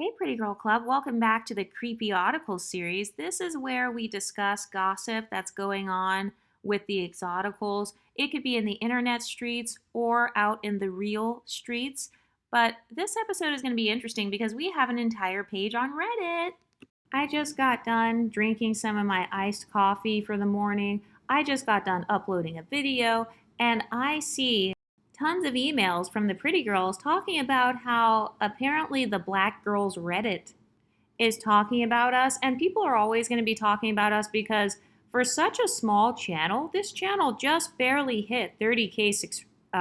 Hey, Pretty Girl Club. Welcome back to the Creepyoticals series. This is where we discuss gossip that's going on with the Exoticals. It could be in the internet streets or out in the real streets. But this episode is going to be interesting because we have an entire page on Reddit. I just got done drinking some of my iced coffee for the morning. I just got done uploading a video, and I see tons of emails from the pretty girls talking about how apparently the Black Girls Reddit is talking about us. And people are always going to be talking about us because for such a small channel, this channel just barely hit 30K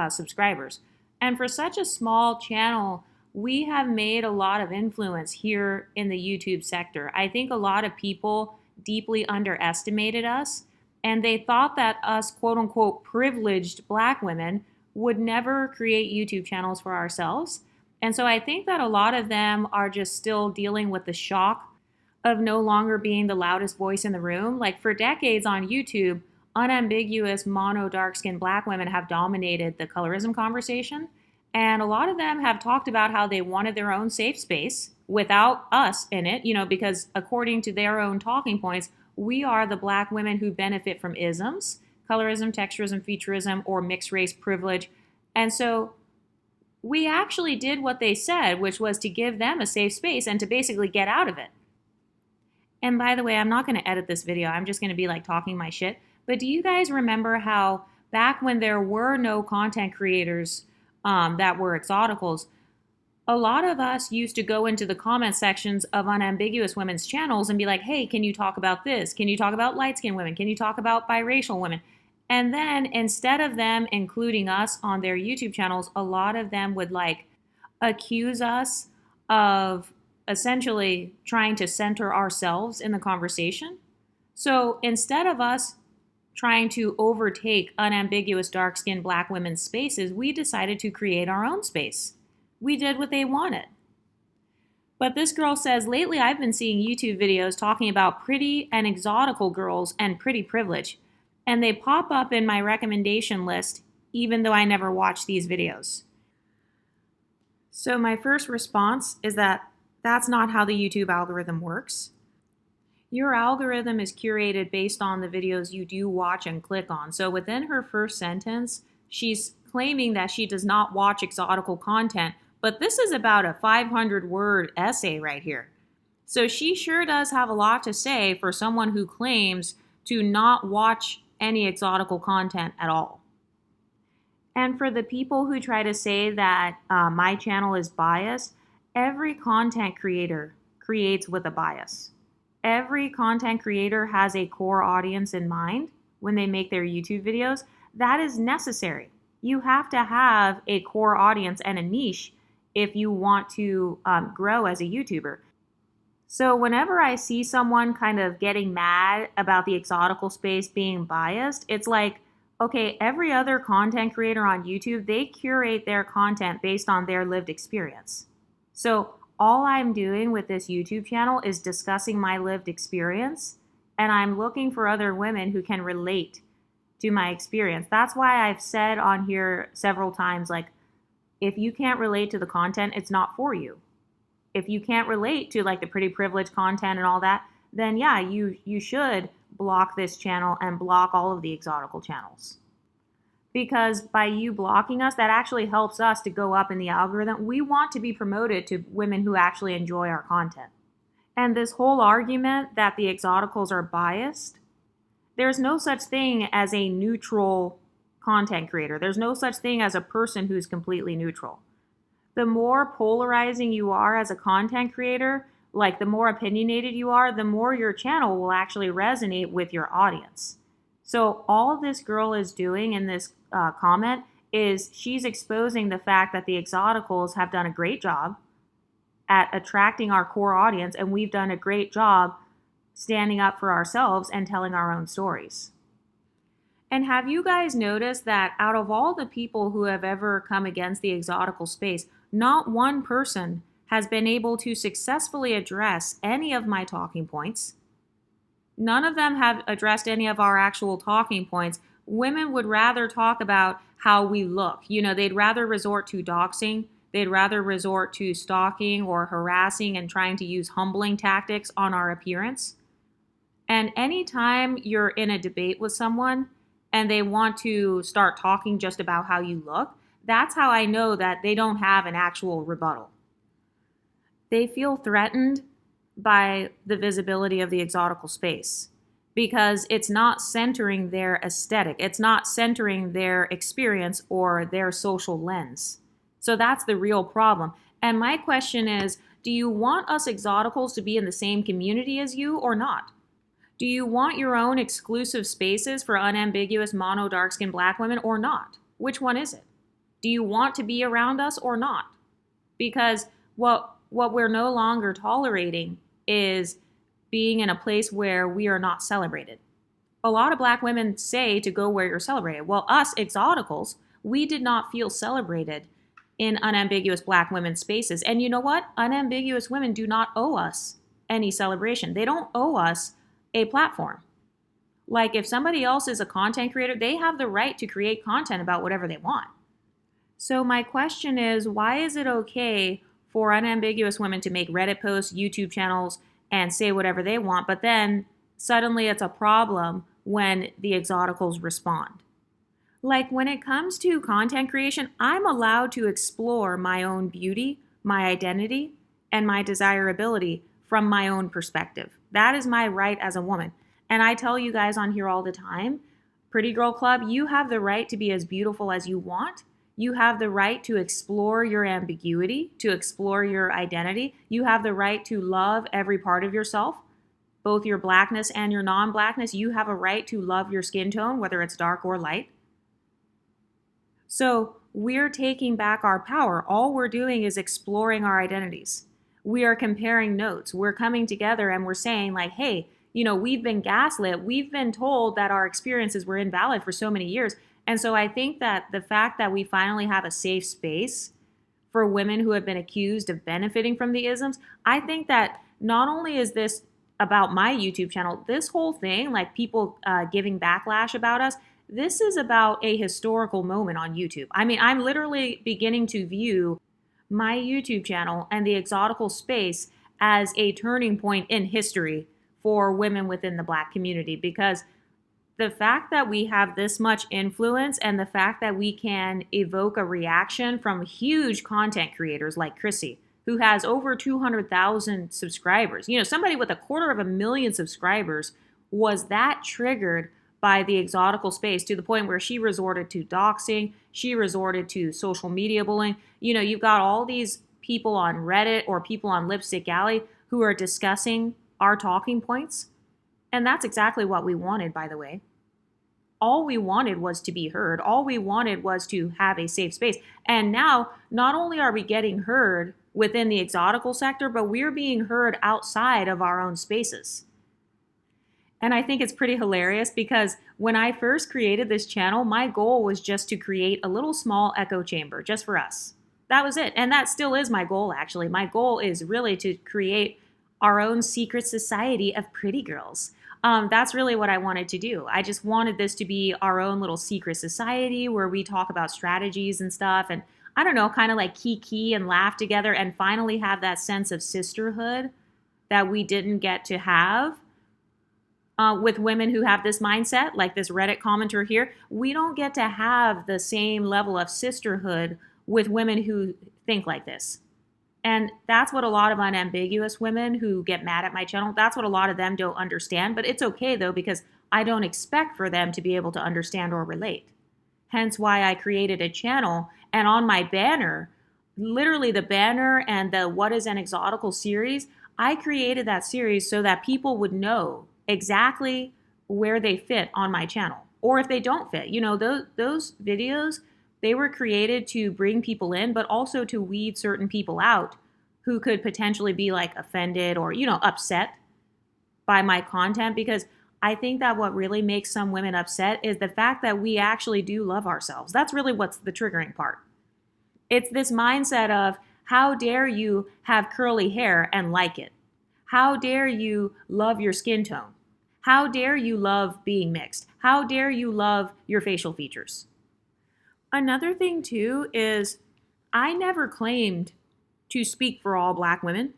subscribers. And for such a small channel, we have made a lot of influence here in the YouTube sector. I think a lot of people deeply underestimated us, and they thought that us quote unquote privileged Black women would never create YouTube channels for ourselves. And so I think that a lot of them are just still dealing with the shock of no longer being the loudest voice in the room. Like for decades on YouTube, unambiguous mono dark skinned Black women have dominated the colorism conversation. And a lot of them have talked about how they wanted their own safe space without us in it, because according to their own talking points, we are the Black women who benefit from isms, colorism, texturism, featureism, or mixed race privilege. And so we actually did what they said, which was to give them a safe space and to basically get out of it. And by the way, I'm not going to edit this video. I'm just going to be like talking my shit. But do you guys remember how back when there were no content creators that were Exoticals, a lot of us used to go into the comment sections of unambiguous women's channels and be like, hey, can you talk about this? Can you talk about light-skinned women? Can you talk about biracial women? And then instead of them including us on their YouTube channels, a lot of them would like accuse us of essentially trying to center ourselves in the conversation. So instead of us trying to overtake unambiguous dark-skinned Black women's spaces, we decided to create our own space. We did what they wanted. But this girl says, lately I've been seeing YouTube videos talking about pretty and exotical girls and pretty privilege, and they pop up in my recommendation list even though I never watch these videos. So my first response is that that's not how the YouTube algorithm works. Your algorithm is curated based on the videos you do watch and click on. So within her first sentence, she's claiming that she does not watch exotical content, but this is about a 500-word essay right here. So she sure does have a lot to say for someone who claims to not watch any exotical content at all. And for the people who try to say that my channel is biased, every content creator creates with a bias. Every content creator has a core audience in mind when they make their YouTube videos. That is necessary. You have to have a core audience and a niche if you want to grow as a YouTuber. So whenever I see someone kind of getting mad about the exotical space being biased, it's like, okay, every other content creator on YouTube, they curate their content based on their lived experience. So all I'm doing with this YouTube channel is discussing my lived experience, and I'm looking for other women who can relate to my experience. That's why I've said on here several times, like, if you can't relate to the content, it's not for you. If you can't relate to like the pretty privileged content and all that, then yeah, you should block this channel and block all of the exotical channels. Because by you blocking us, that actually helps us to go up in the algorithm. We want to be promoted to women who actually enjoy our content. And this whole argument that the exoticals are biased, there's no such thing as a neutral content creator. There's no such thing as a person who's completely neutral. The more polarizing you are as a content creator, like the more opinionated you are, the more your channel will actually resonate with your audience. So all this girl is doing in this comment is she's exposing the fact that the exoticals have done a great job at attracting our core audience, and we've done a great job standing up for ourselves and telling our own stories. And have you guys noticed that out of all the people who have ever come against the exotical space, not one person has been able to successfully address any of my talking points? None of them have addressed any of our actual talking points. Women would rather talk about how we look. They'd rather resort to doxing They'd rather resort to stalking or harassing and trying to use humbling tactics on our appearance. And anytime you're in a debate with someone and they want to start talking just about how you look, that's how I know that they don't have an actual rebuttal. They feel threatened by the visibility of the exotical space because it's not centering their aesthetic, it's not centering their experience or their social lens. So that's the real problem. And my question is, do you want us exoticals to be in the same community as you or not? Do you want your own exclusive spaces for unambiguous mono dark skinned black women or not? Which one is it? Do you want to be around us or not? Because what we're no longer tolerating is being in a place where we are not celebrated. A lot of black women say to go where you're celebrated. Well, us exoticals, we did not feel celebrated in unambiguous black women's spaces. And you know what? Unambiguous women do not owe us any celebration. They don't owe us a platform. Like if somebody else is a content creator, they have the right to create content about whatever they want. So my question is, why is it okay for unambiguous women to make Reddit posts, YouTube channels, and say whatever they want, but then suddenly it's a problem when the exoticals respond? Like when it comes to content creation, I'm allowed to explore my own beauty, my identity, and my desirability from my own perspective. That is my right as a woman. And I tell you guys on here all the time, Pretty Girl Club, you have the right to be as beautiful as you want. You have the right to explore your ambiguity, to explore your identity. You have the right to love every part of yourself, both your blackness and your non-blackness. You have a right to love your skin tone, whether it's dark or light. So we're taking back our power. All we're doing is exploring our identities. We are comparing notes. We're coming together and we're saying like, hey, we've been gaslit. We've been told that our experiences were invalid for so many years. And so I think that the fact that we finally have a safe space for women who have been accused of benefiting from the isms, I think that not only is this about my YouTube channel, this whole thing, like people giving backlash about us, this is about a historical moment on YouTube. I mean, I'm literally beginning to view my YouTube channel and the exotical space as a turning point in history for women within the Black community, because the fact that we have this much influence and the fact that we can evoke a reaction from huge content creators like Chrissy, who has over 200,000 subscribers, somebody with 250,000 subscribers was that triggered by the exotical space to the point where she resorted to doxing, she resorted to social media bullying. You've got all these people on Reddit or people on Lipstick Alley who are discussing our talking points. And that's exactly what we wanted, by the way. All we wanted was to be heard. All we wanted was to have a safe space. And now, not only are we getting heard within the exotical sector, but we're being heard outside of our own spaces. And I think it's pretty hilarious because when I first created this channel, my goal was just to create a little small echo chamber just for us. That was it. And that still is my goal, actually. My goal is really to create our own secret society of pretty girls. That's really what I wanted to do. I just wanted this to be our own little secret society where we talk about strategies and stuff. And I don't know, kind of like kiki and laugh together and finally have that sense of sisterhood that we didn't get to have with women who have this mindset, like this Reddit commenter here. We don't get to have the same level of sisterhood with women who think like this. And that's what a lot of unambiguous women who get mad at my channel, that's what a lot of them don't understand. But it's okay, though, because I don't expect for them to be able to understand or relate. Hence why I created a channel. And on my banner, literally the banner and the What is an Exotical series, I created that series so that people would know exactly where they fit on my channel. Or if they don't fit, those videos, they were created to bring people in, but also to weed certain people out who could potentially be like offended or, upset by my content. Because I think that what really makes some women upset is the fact that we actually do love ourselves. That's really what's the triggering part. It's this mindset of, how dare you have curly hair and like it? How dare you love your skin tone? How dare you love being mixed? How dare you love your facial features? Another thing too is I never claimed to speak for all Black women.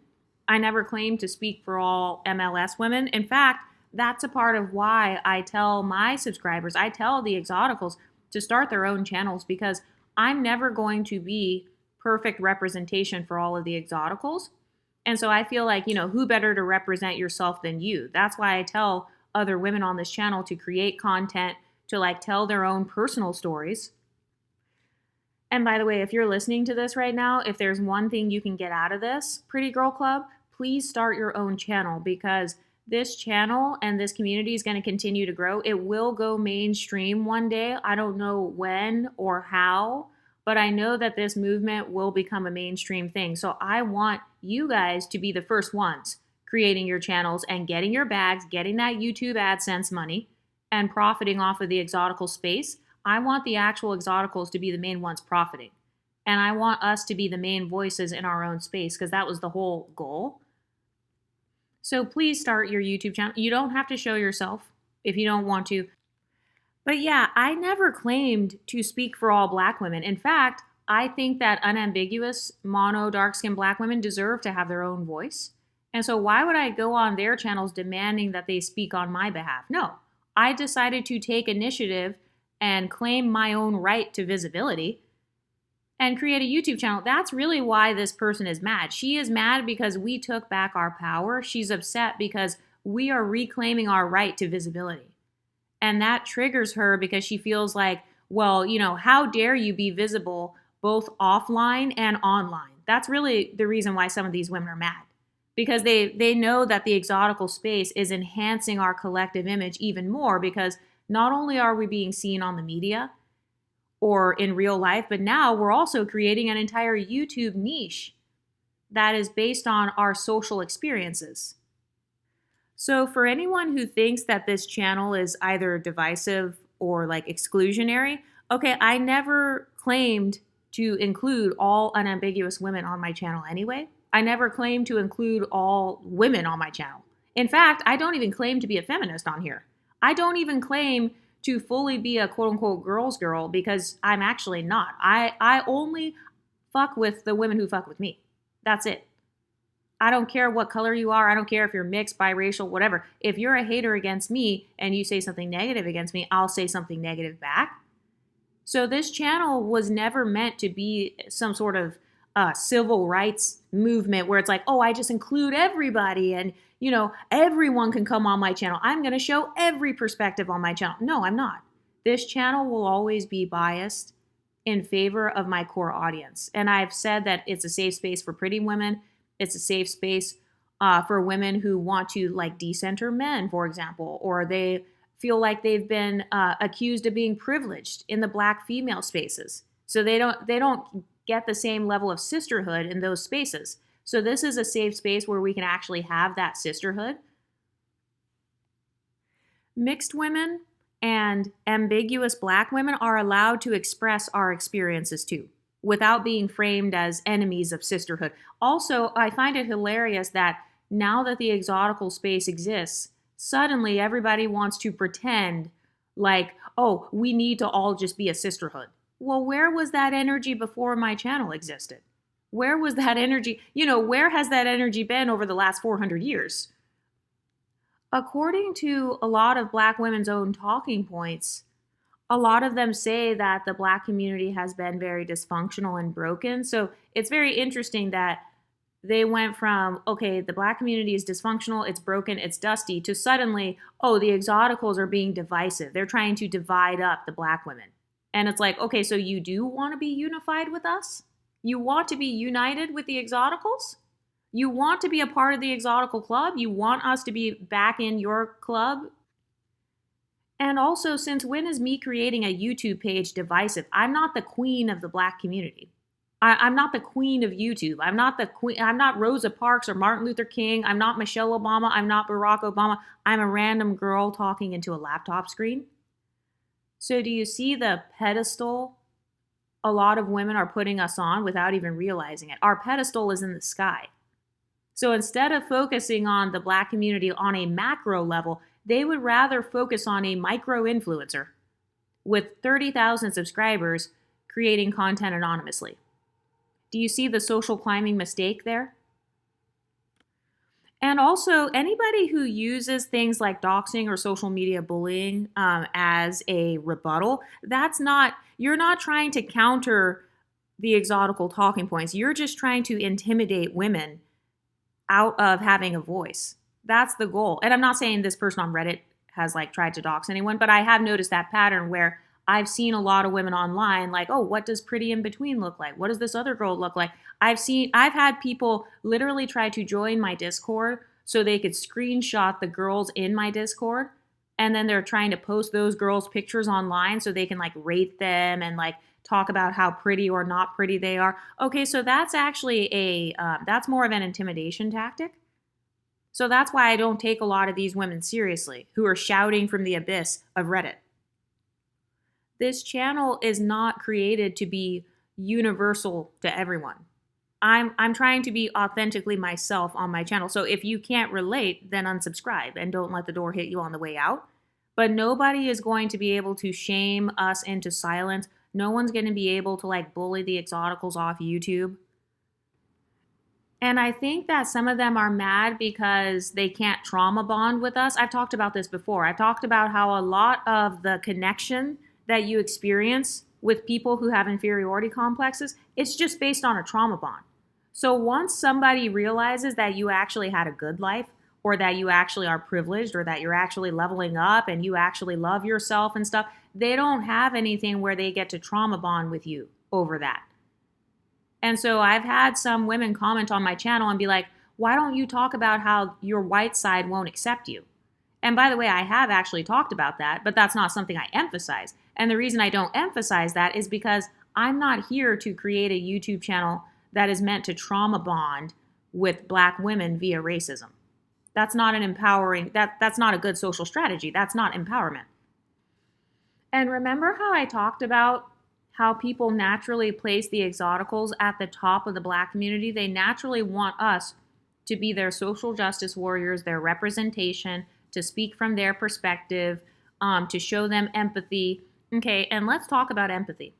I never claimed to speak for all MLS women. In fact, that's a part of why I tell my subscribers, I tell the Exoticals to start their own channels, because I'm never going to be perfect representation for all of the Exoticals. And so I feel like, who better to represent yourself than you? That's why I tell other women on this channel to create content, to like tell their own personal stories. And by the way, if you're listening to this right now, if there's one thing you can get out of this, Pretty Girl Club, please start your own channel, because this channel and this community is going to continue to grow. It will go mainstream one day. I don't know when or how, but I know that this movement will become a mainstream thing. So I want you guys to be the first ones creating your channels and getting your bags, getting that YouTube AdSense money, and profiting off of the exotical space. I want the actual Exoticals to be the main ones profiting. And I want us to be the main voices in our own space, because that was the whole goal. So please start your YouTube channel. You don't have to show yourself if you don't want to. But yeah, I never claimed to speak for all Black women. In fact, I think that unambiguous, mono, dark-skinned Black women deserve to have their own voice. And so why would I go on their channels demanding that they speak on my behalf? No, I decided to take initiative and claim my own right to visibility and create a YouTube channel. That's really why this person is mad. She is mad because we took back our power. She's upset because we are reclaiming our right to visibility. And that triggers her because she feels like, well, how dare you be visible both offline and online? That's really the reason why some of these women are mad, because they know that the exotical space is enhancing our collective image even more, because not only are we being seen on the media or in real life, but now we're also creating an entire YouTube niche that is based on our social experiences. So for anyone who thinks that this channel is either divisive or like exclusionary, okay, I never claimed to include all unambiguous women on my channel anyway. I never claimed to include all women on my channel. In fact, I don't even claim to be a feminist on here. I don't even claim to fully be a quote-unquote girl's girl, because I'm actually not. I only fuck with the women who fuck with me. That's it. I don't care what color you are. I don't care if you're mixed, biracial, whatever. If you're a hater against me and you say something negative against me, I'll say something negative back. So this channel was never meant to be some sort of civil rights movement where it's like, oh, I just include everybody and everyone can come on my channel. I'm going to show every perspective on my channel. No, I'm not. This channel will always be biased in favor of my core audience. And I've said that it's a safe space for pretty women. It's a safe space for women who want to like decenter men, for example, or they feel like they've been accused of being privileged in the Black female spaces. So they don't get the same level of sisterhood in those spaces. So this is a safe space where we can actually have that sisterhood. Mixed women and ambiguous Black women are allowed to express our experiences too, without being framed as enemies of sisterhood. Also, I find it hilarious that now that the exotical space exists, suddenly everybody wants to pretend like, oh, we need to all just be a sisterhood. Well, where was that energy before my channel existed? Where was that energy? Where has that energy been over the last 400 years? According to a lot of Black women's own talking points, a lot of them say that the Black community has been very dysfunctional and broken. So it's very interesting that they went from, okay, the Black community is dysfunctional, it's broken, it's dusty, to suddenly, oh, the exoticals are being divisive. They're trying to divide up the Black women. And it's like, okay, so you do want to be unified with us? You want to be united with the exoticals? You want to be a part of the exotical club? You want us to be back in your club? And also, since when is me creating a YouTube page divisive? I'm not the queen of the Black community. I'm not the queen of YouTube. I'm not the queen. I'm not Rosa Parks or Martin Luther King. I'm not Michelle Obama. I'm not Barack Obama. I'm a random girl talking into a laptop screen. So do you see the pedestal a lot of women are putting us on without even realizing it? Our pedestal is in the sky. So instead of focusing on the Black community on a macro level, they would rather focus on a micro influencer with 30,000 subscribers creating content anonymously. Do you see the social climbing mistake there? And also, anybody who uses things like doxing or social media bullying as a rebuttal, you're not trying to counter the exotical talking points. You're just trying to intimidate women out of having a voice. That's the goal. And I'm not saying this person on Reddit has like tried to dox anyone, but I have noticed that pattern where I've seen a lot of women online like, oh, what does pretty in between look like? What does this other girl look like? I've had people literally try to join my Discord so they could screenshot the girls in my Discord. And then they're trying to post those girls' pictures online so they can like rate them and like talk about how pretty or not pretty they are. Okay, so that's actually that's more of an intimidation tactic. So that's why I don't take a lot of these women seriously who are shouting from the abyss of Reddit. This channel is not created to be universal to everyone. I'm trying to be authentically myself on my channel. So if you can't relate, then unsubscribe and don't let the door hit you on the way out. But nobody is going to be able to shame us into silence. No one's going to be able to like bully the Exoticals off YouTube. And I think that some of them are mad because they can't trauma bond with us. I've talked about this before. I've talked about how a lot of the connection that you experience with people who have inferiority complexes, it's just based on a trauma bond. So once somebody realizes that you actually had a good life, or that you actually are privileged, or that you're actually leveling up and you actually love yourself and stuff, they don't have anything where they get to trauma bond with you over that. And so I've had some women comment on my channel and be like, why don't you talk about how your white side won't accept you? And by the way, I have actually talked about that, but that's not something I emphasize. And the reason I don't emphasize that is because I'm not here to create a YouTube channel that is meant to trauma bond with Black women via racism. That's not an empowering, that's not a good social strategy. That's not empowerment. And remember how I talked about how people naturally place the Exoticals at the top of the Black community? They naturally want us to be their social justice warriors, their representation, to speak from their perspective, to show them empathy. Okay, and let's talk about empathy.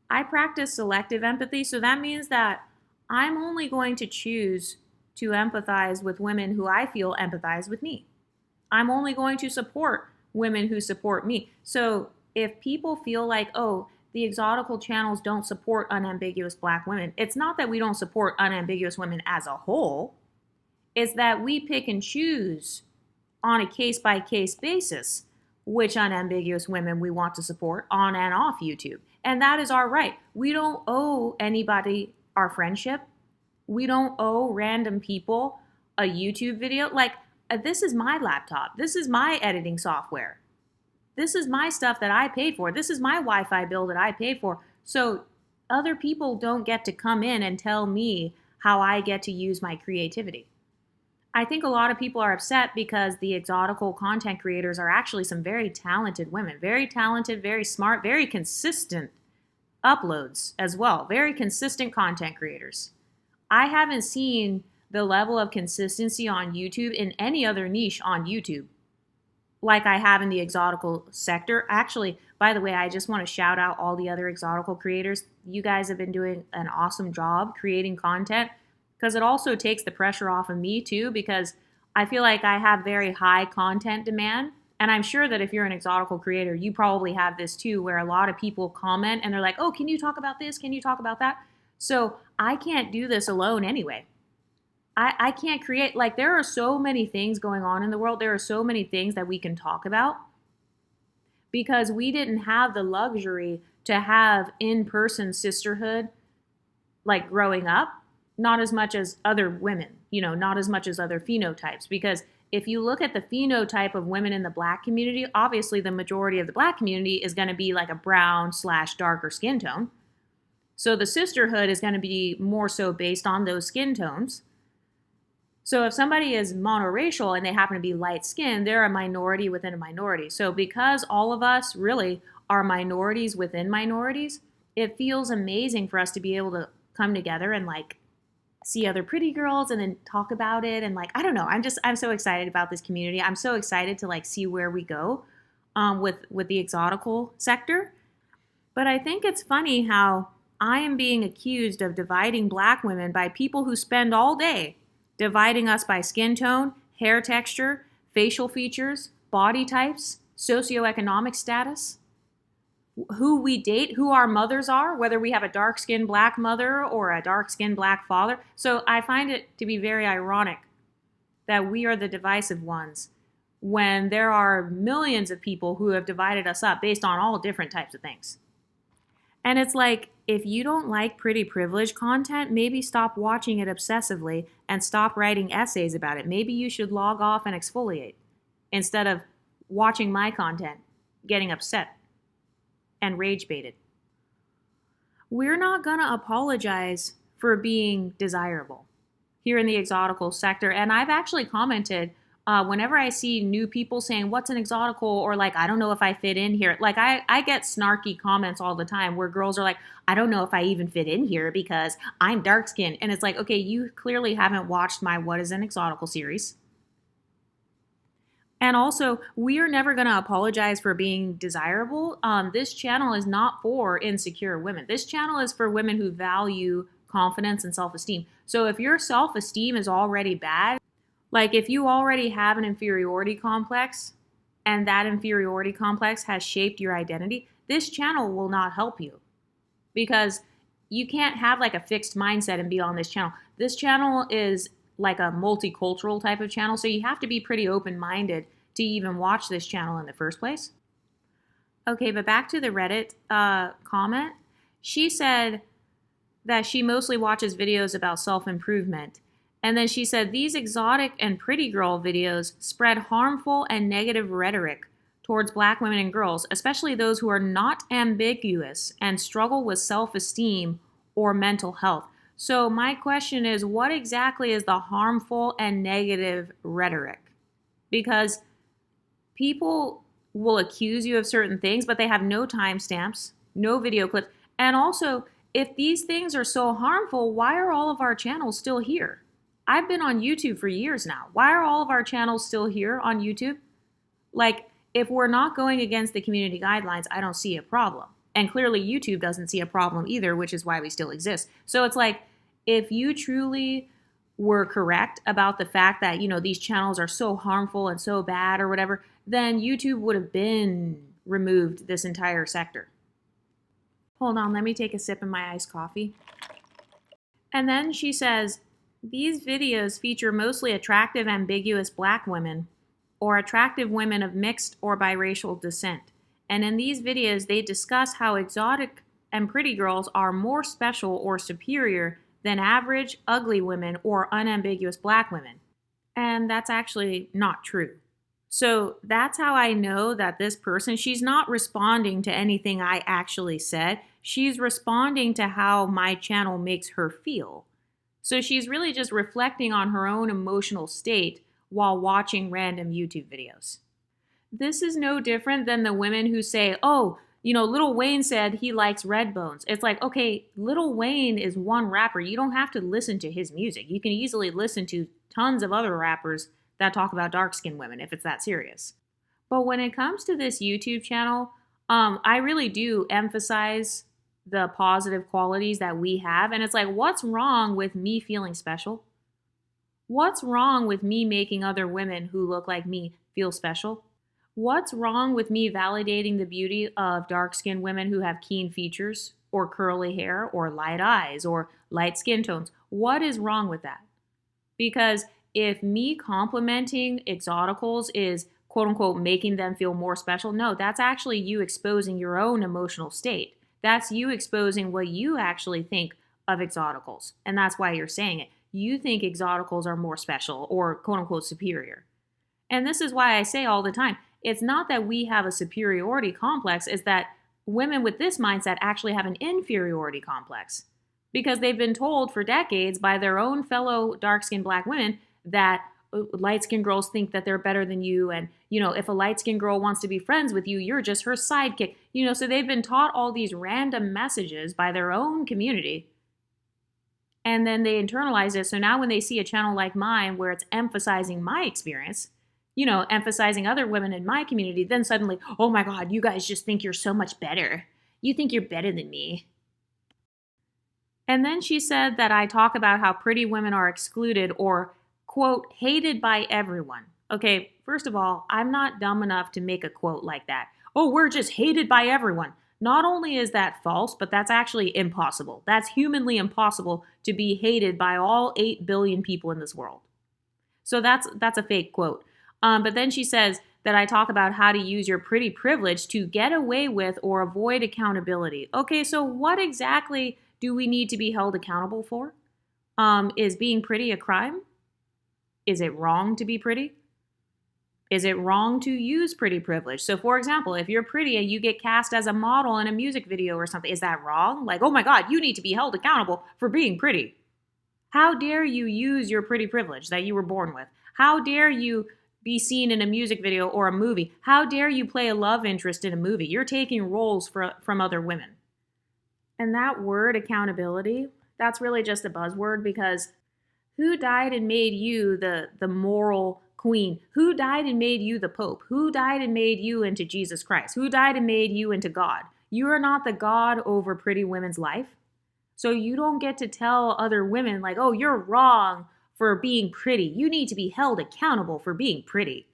I practice selective empathy, so that means that I'm only going to choose to empathize with women who I feel empathize with me. I'm only going to support women who support me. So if people feel like, oh, the Exotical channels don't support unambiguous Black women, it's not that we don't support unambiguous women as a whole. It's that we pick and choose on a case-by-case basis which unambiguous women we want to support on and off YouTube. And that is our right. We don't owe anybody our friendship. We don't owe random people a YouTube video. Like, this is my laptop. This is my editing software. This is my stuff that I paid for. This is my Wi-Fi bill that I paid for. So other people don't get to come in and tell me how I get to use my creativity. I think a lot of people are upset because the Exotical content creators are actually some very talented women. Very talented, very smart, very consistent uploads as well. Very consistent content creators. I haven't seen the level of consistency on YouTube in any other niche on YouTube like I have in the Exotical sector. Actually, by the way, I just want to shout out all the other Exotical creators. You guys have been doing an awesome job creating content, because it also takes the pressure off of me too, because I feel like I have very high content demand. And I'm sure that if you're an Exotical creator, you probably have this too, where a lot of people comment and they're like, oh, can you talk about this? Can you talk about that? So I can't do this alone anyway. I can't create, like, there are so many things going on in the world. There are so many things that we can talk about because we didn't have the luxury to have in-person sisterhood like growing up. Not as much as other women, not as much as other phenotypes. Because if you look at the phenotype of women in the Black community, obviously the majority of the Black community is going to be like a brown/darker skin tone. So the sisterhood is going to be more so based on those skin tones. So if somebody is monoracial and they happen to be light skinned, they're a minority within a minority. So because all of us really are minorities within minorities, it feels amazing for us to be able to come together and like see other pretty girls and then talk about it. And like, I don't know, I'm so excited about this community. I'm so excited to like see where we go with the Exotical sector. But I think it's funny how I am being accused of dividing black women by people who spend all day dividing us by skin tone, hair texture, facial features, body types, socioeconomic status, who we date, who our mothers are, whether we have a dark-skinned black mother or a dark-skinned black father. So I find it to be very ironic that we are the divisive ones when there are millions of people who have divided us up based on all different types of things. And it's like, if you don't like pretty privilege content, maybe stop watching it obsessively and stop writing essays about it. Maybe you should log off and exfoliate instead of watching my content, getting upset and rage baited. We're not going to apologize for being desirable here in the exotical sector. And I've actually commented whenever I see new people saying, what's an exotical? Or like, I don't know if I fit in here. Like I get snarky comments all the time where girls are like, I don't know if I even fit in here because I'm dark skinned. And it's like, okay, you clearly haven't watched my What is an Exotical series. And also, we are never going to apologize for being desirable. This channel is not for insecure women. This channel is for women who value confidence and self-esteem. So if your self-esteem is already bad, like if you already have an inferiority complex and that inferiority complex has shaped your identity, this channel will not help you because you can't have like a fixed mindset and be on this channel. This channel is like a multicultural type of channel, so you have to be pretty open-minded to even watch this channel in the first place. Okay, but back to the Reddit comment. She said that she mostly watches videos about self-improvement. And then she said, these exotic and pretty girl videos spread harmful and negative rhetoric towards black women and girls, especially those who are not ambiguous and struggle with self-esteem or mental health. So my question is, what exactly is the harmful and negative rhetoric? Because people will accuse you of certain things, but they have no timestamps, no video clips. And also, if these things are so harmful, why are all of our channels still here? I've been on YouTube for years now. Why are all of our channels still here on YouTube? Like, if we're not going against the community guidelines, I don't see a problem. And clearly YouTube doesn't see a problem either, which is why we still exist. So it's like, if you truly were correct about the fact that, you know, these channels are so harmful and so bad or whatever, then YouTube would have been removed this entire sector. Hold on, let me take a sip of my iced coffee. And then she says, these videos feature mostly attractive, ambiguous black women or attractive women of mixed or biracial descent. And in these videos, they discuss how exotic and pretty girls are more special or superior than average, ugly women or unambiguous black women. And that's actually not true. So that's how I know that this person, she's not responding to anything I actually said. She's responding to how my channel makes her feel. So she's really just reflecting on her own emotional state while watching random YouTube videos. This is no different than the women who say, oh, you know, Lil Wayne said he likes Redbones. It's like, okay, Lil Wayne is one rapper. You don't have to listen to his music. You can easily listen to tons of other rappers that talk about dark-skinned women if it's that serious. But when it comes to this YouTube channel, I really do emphasize the positive qualities that we have. And it's like, what's wrong with me feeling special? What's wrong with me making other women who look like me feel special? What's wrong with me validating the beauty of dark-skinned women who have keen features or curly hair or light eyes or light skin tones? What is wrong with that? Because if me complimenting exoticals is quote unquote making them feel more special, no, that's actually you exposing your own emotional state. That's you exposing what you actually think of exoticals. And that's why you're saying it. You think exoticals are more special or quote unquote superior. And this is why I say all the time, it's not that we have a superiority complex, it's that women with this mindset actually have an inferiority complex. Because they've been told for decades by their own fellow dark-skinned black women that light-skinned girls think that they're better than you. And, you know, if a light-skinned girl wants to be friends with you, you're just her sidekick. You know, so they've been taught all these random messages by their own community. And then they internalize it. So now when they see a channel like mine where it's emphasizing my experience, you know, emphasizing other women in my community, then suddenly, oh my God, you guys just think you're so much better. You think you're better than me. And then she said that I talk about how pretty women are excluded or, quote, hated by everyone. Okay, first of all, I'm not dumb enough to make a quote like that. Oh, we're just hated by everyone. Not only is that false, but that's actually impossible. That's humanly impossible to be hated by all 8 billion people in this world. So that's a fake quote. But then she says that I talk about how to use your pretty privilege to get away with or avoid accountability. Okay, so what exactly do we need to be held accountable for? Is being pretty a crime? Is it wrong to be pretty? Is it wrong to use pretty privilege? So, for example, if you're pretty and you get cast as a model in a music video or something, is that wrong? Like, oh my God, you need to be held accountable for being pretty. How dare you use your pretty privilege that you were born with? How dare you be seen in a music video or a movie? How dare you play a love interest in a movie? You're taking roles from other women. And that word, accountability, that's really just a buzzword because who died and made you the moral queen? Who died and made you the Pope? Who died and made you into Jesus Christ? Who died and made you into God? You are not the God over pretty women's life. So you don't get to tell other women, like, oh, you're wrong for being pretty. You need to be held accountable for being pretty.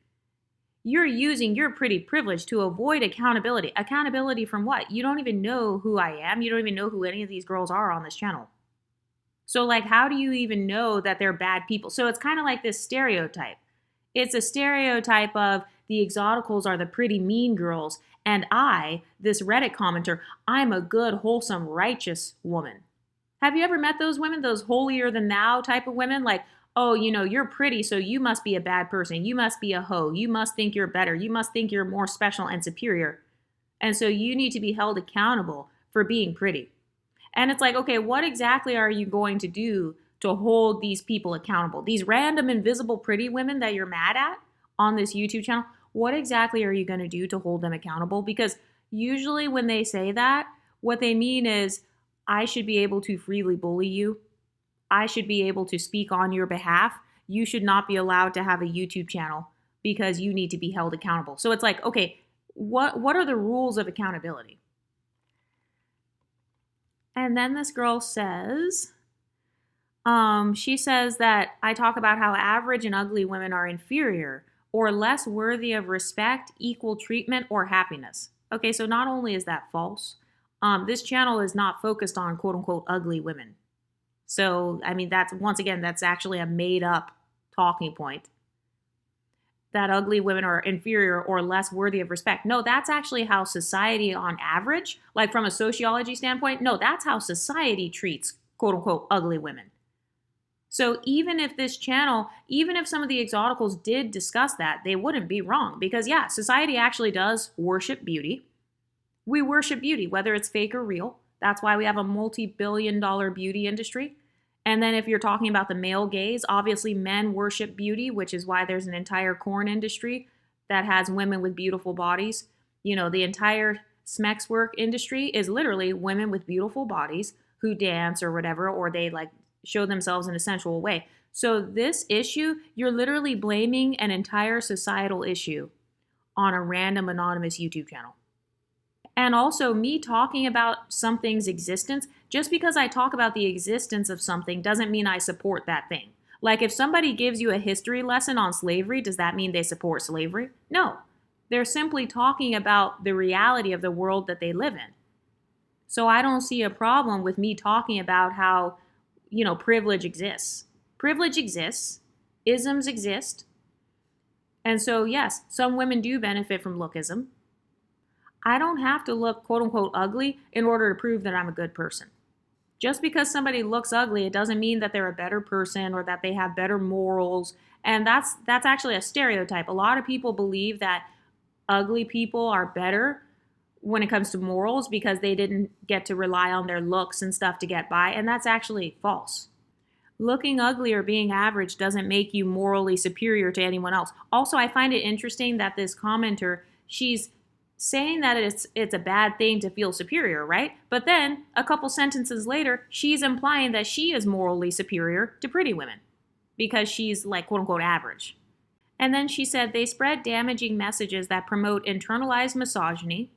You're using your pretty privilege to avoid accountability. Accountability from what? You don't even know who I am. You don't even know who any of these girls are on this channel. So, like, how do you even know that they're bad people? So it's kind of like this stereotype. It's a stereotype of the Exoticals are the pretty mean girls, and I, this Reddit commenter, I'm a good, wholesome, righteous woman. Have you ever met those women, those holier than thou type of women? Like, oh, you're pretty, so you must be a bad person. You must be a hoe. You must think you're better. You must think you're more special and superior. And so you need to be held accountable for being pretty. And it's like, okay, what exactly are you going to do to hold these people accountable? These random, invisible, pretty women that you're mad at on this YouTube channel, what exactly are you going to do to hold them accountable? Because usually when they say that, what they mean is, I should be able to freely bully you. I should be able to speak on your behalf. You should not be allowed to have a YouTube channel because you need to be held accountable. So it's like, okay, what are the rules of accountability? And then this girl says, she says that I talk about how average and ugly women are inferior or less worthy of respect, equal treatment, or happiness. Okay, so not only is that false, this channel is not focused on quote unquote ugly women. So, I mean, that's actually a made up talking point. That ugly women are inferior or less worthy of respect. No, that's actually how society on average, like from a sociology standpoint, no, that's how society treats quote unquote ugly women. So even if this channel, even if some of the Exoticals did discuss that, they wouldn't be wrong because yeah, society actually does worship beauty. We worship beauty, whether it's fake or real. That's why we have a multi-billion-dollar beauty industry. And then if you're talking about the male gaze, obviously men worship beauty, which is why there's an entire corn industry that has women with beautiful bodies. The entire Smex work industry is literally women with beautiful bodies who dance or whatever, or they like show themselves in a sensual way. So this issue, you're literally blaming an entire societal issue on a random anonymous YouTube channel. And also me talking about something's existence, just because I talk about the existence of something doesn't mean I support that thing. Like if somebody gives you a history lesson on slavery, does that mean they support slavery? No. They're simply talking about the reality of the world that they live in. So I don't see a problem with me talking about how, privilege exists. Privilege exists. Isms exist. And so yes, some women do benefit from lookism. I don't have to look quote unquote ugly in order to prove that I'm a good person. Just because somebody looks ugly, it doesn't mean that they're a better person or that they have better morals. And that's actually a stereotype. A lot of people believe that ugly people are better when it comes to morals because they didn't get to rely on their looks and stuff to get by. And that's actually false. Looking ugly or being average doesn't make you morally superior to anyone else. Also, I find it interesting that this commenter, she's saying that it's a bad thing to feel superior, right? But then a couple sentences later, she's implying that she is morally superior to pretty women because she's like quote unquote average. And then she said they spread damaging messages that promote internalized misogyny.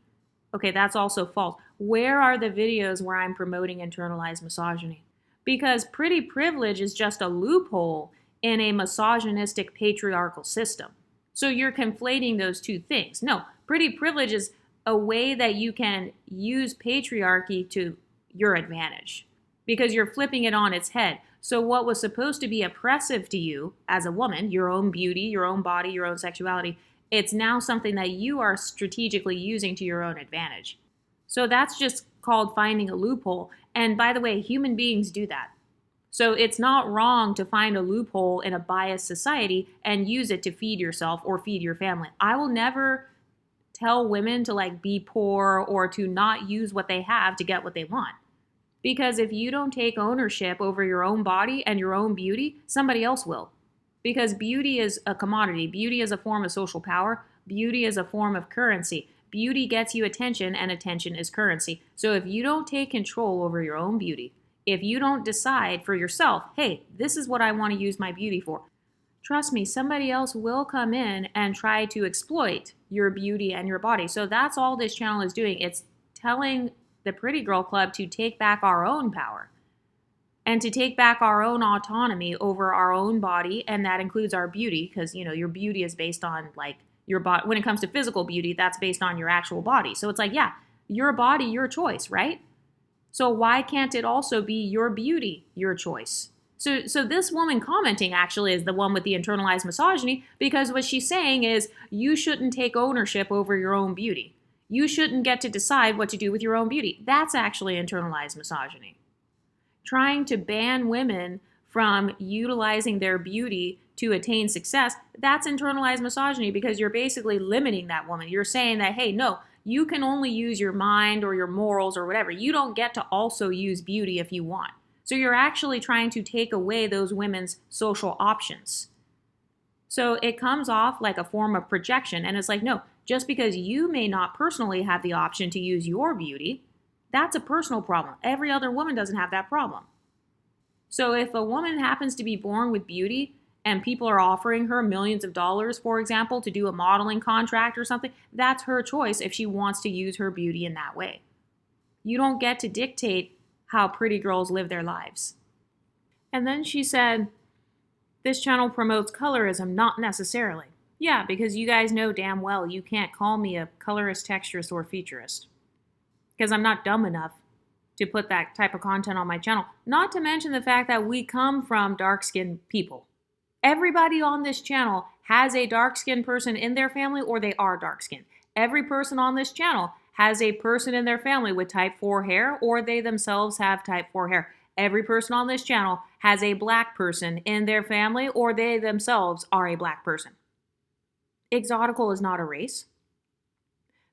Okay, that's also false. where are the videos where I'm promoting internalized misogyny? Because pretty privilege is just a loophole in a misogynistic patriarchal system. So you're conflating those two things. No, pretty privilege is a way that you can use patriarchy to your advantage because you're flipping it on its head. So what was supposed to be oppressive to you as a woman, your own beauty, your own body, your own sexuality, it's now something that you are strategically using to your own advantage. So that's just called finding a loophole. And by the way, human beings do that. So it's not wrong to find a loophole in a biased society and use it to feed yourself or feed your family. I will never tell women to be poor or to not use what they have to get what they want. Because if you don't take ownership over your own body and your own beauty, somebody else will. Because beauty is a commodity. Beauty is a form of social power. Beauty is a form of currency. Beauty gets you attention, and attention is currency. So if you don't take control over your own beauty, if you don't decide for yourself, hey, this is what I want to use my beauty for, trust me, somebody else will come in and try to exploit your beauty and your body. So that's all this channel is doing. It's telling the Pretty Girl Club to take back our own power and to take back our own autonomy over our own body. And that includes our beauty, because, your beauty is based on your body. When it comes to physical beauty, that's based on your actual body. So it's your body, your choice, right? So why can't it also be your beauty, your choice? So this woman commenting actually is the one with the internalized misogyny, because what she's saying is you shouldn't take ownership over your own beauty. You shouldn't get to decide what to do with your own beauty. That's actually internalized misogyny. Trying to ban women from utilizing their beauty to attain success, that's internalized misogyny, because you're basically limiting that woman. You're saying that, hey, no, you can only use your mind or your morals or whatever. You don't get to also use beauty if you want. So you're actually trying to take away those women's social options. So it comes off like a form of projection. And it's no, just because you may not personally have the option to use your beauty, that's a personal problem. Every other woman doesn't have that problem. So if a woman happens to be born with beauty and people are offering her millions of dollars, for example, to do a modeling contract or something, that's her choice if she wants to use her beauty in that way. You don't get to dictate how pretty girls live their lives. And then she said, this channel promotes colorism, not necessarily. Yeah, because you guys know damn well you can't call me a colorist, texturist, or featurist. Because I'm not dumb enough to put that type of content on my channel. Not to mention the fact that we come from dark-skinned people. Everybody on this channel has a dark-skinned person in their family, or they are dark-skinned. Every person on this channel has a person in their family with type 4 hair, or they themselves have type 4 hair. Every person on this channel has a black person in their family, or they themselves are a black person. Exotical is not a race.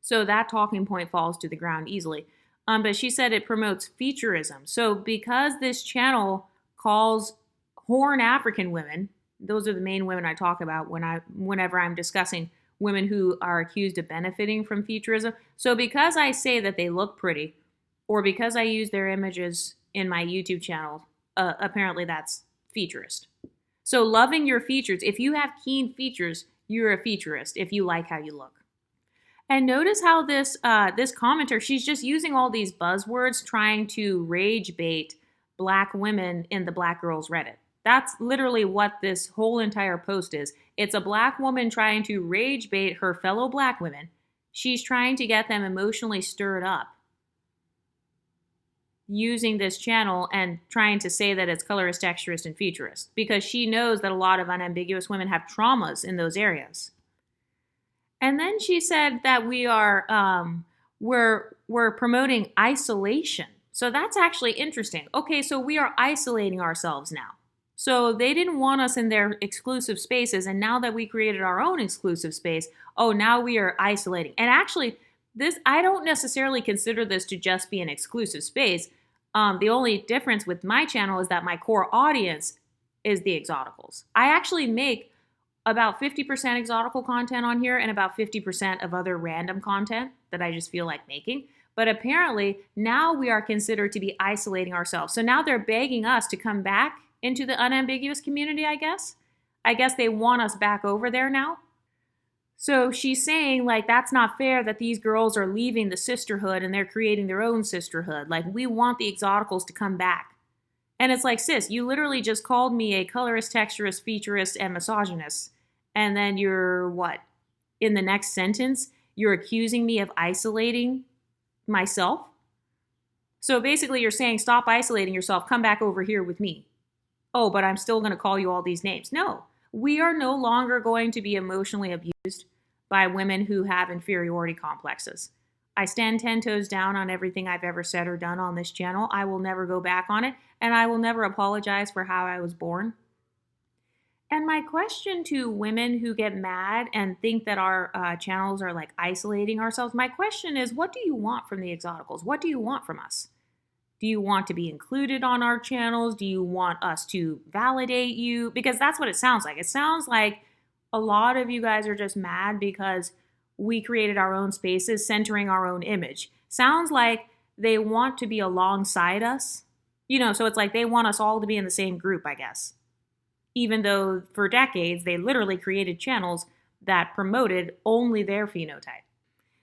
So that talking point falls to the ground easily. But she said it promotes featurism. So because this channel calls Horn African women, those are the main women I talk about whenever I'm discussing women who are accused of benefiting from featurism. So because I say that they look pretty, or because I use their images in my YouTube channel, apparently that's featurist. So loving your features, if you have keen features, you're a featurist if you like how you look. And notice how this commenter, she's just using all these buzzwords trying to rage bait black women in the Black Girls Reddit. That's literally what this whole entire post is. It's a black woman trying to rage bait her fellow black women. She's trying to get them emotionally stirred up using this channel and trying to say that it's colorist, texturist, and featurist, because she knows that a lot of unambiguous women have traumas in those areas. And then she said that we're promoting isolation. So that's actually interesting. Okay, so we are isolating ourselves now. So they didn't want us in their exclusive spaces, and now that we created our own exclusive space, now we are isolating. And actually, I don't necessarily consider this to just be an exclusive space. The only difference with my channel is that my core audience is the Exoticals. I actually make about 50% exotical content on here and about 50% of other random content that I just feel like making. But apparently now we are considered to be isolating ourselves. So now they're begging us to come back into the unambiguous community, I guess. I guess they want us back over there now. So she's saying, like, that's not fair that these girls are leaving the sisterhood and they're creating their own sisterhood. Like, we want the Exoticals to come back. And it's like, sis, you literally just called me a colorist, texturist, featurist, and misogynist. And then you're what? In the next sentence, you're accusing me of isolating myself. So basically, you're saying, stop isolating yourself, come back over here with me. Oh, but I'm still going to call you all these names. No, we are no longer going to be emotionally abused by women who have inferiority complexes. I stand 10 toes down on everything I've ever said or done on this channel. I will never go back on it, and I will never apologize for how I was born. And my question to women who get mad and think that our channels are like isolating ourselves, my question is, what do you want from the Exoticals? What do you want from us? Do you want to be included on our channels? Do you want us to validate you? Because that's what it sounds like. It sounds like a lot of you guys are just mad because we created our own spaces centering our own image. Sounds like they want to be alongside us. So it's like they want us all to be in the same group, I guess. Even though for decades they literally created channels that promoted only their phenotype.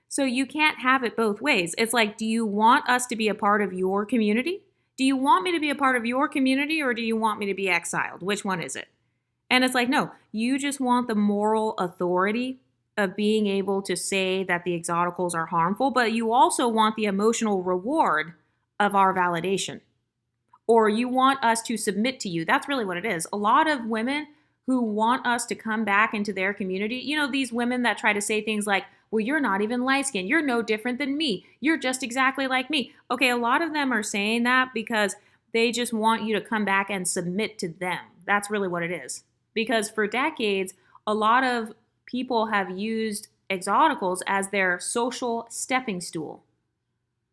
So you can't have it both ways. It's like, do you want us to be a part of your community? Do you want me to be a part of your community, or do you want me to be exiled? Which one is it? And it's like, no, you just want the moral authority of being able to say that the Exoticals are harmful, but you also want the emotional reward of our validation. Or you want us to submit to you. That's really what it is. A lot of women who want us to come back into their community, these women that try to say things like, well, you're not even light-skinned. You're no different than me. You're just exactly like me. Okay, a lot of them are saying that because they just want you to come back and submit to them. That's really what it is. Because for decades, a lot of people have used Exoticals as their social stepping stool.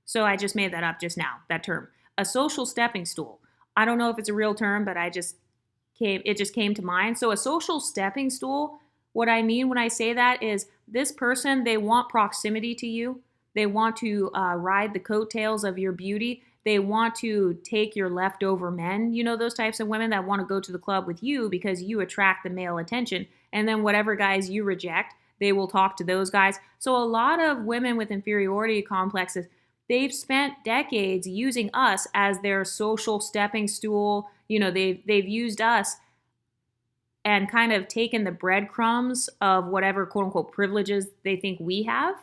So I just made that up just now, that term. A social stepping stool. I don't know if it's a real term, but it just came to mind. So a social stepping stool, what I mean when I say that is this person, they want proximity to you. They want to ride the coattails of your beauty. They want to take your leftover men. Those types of women that want to go to the club with you because you attract the male attention. And then whatever guys you reject, they will talk to those guys. So a lot of women with inferiority complexes, they've spent decades using us as their social stepping stool. They've used us and kind of taken the breadcrumbs of whatever quote unquote privileges they think we have.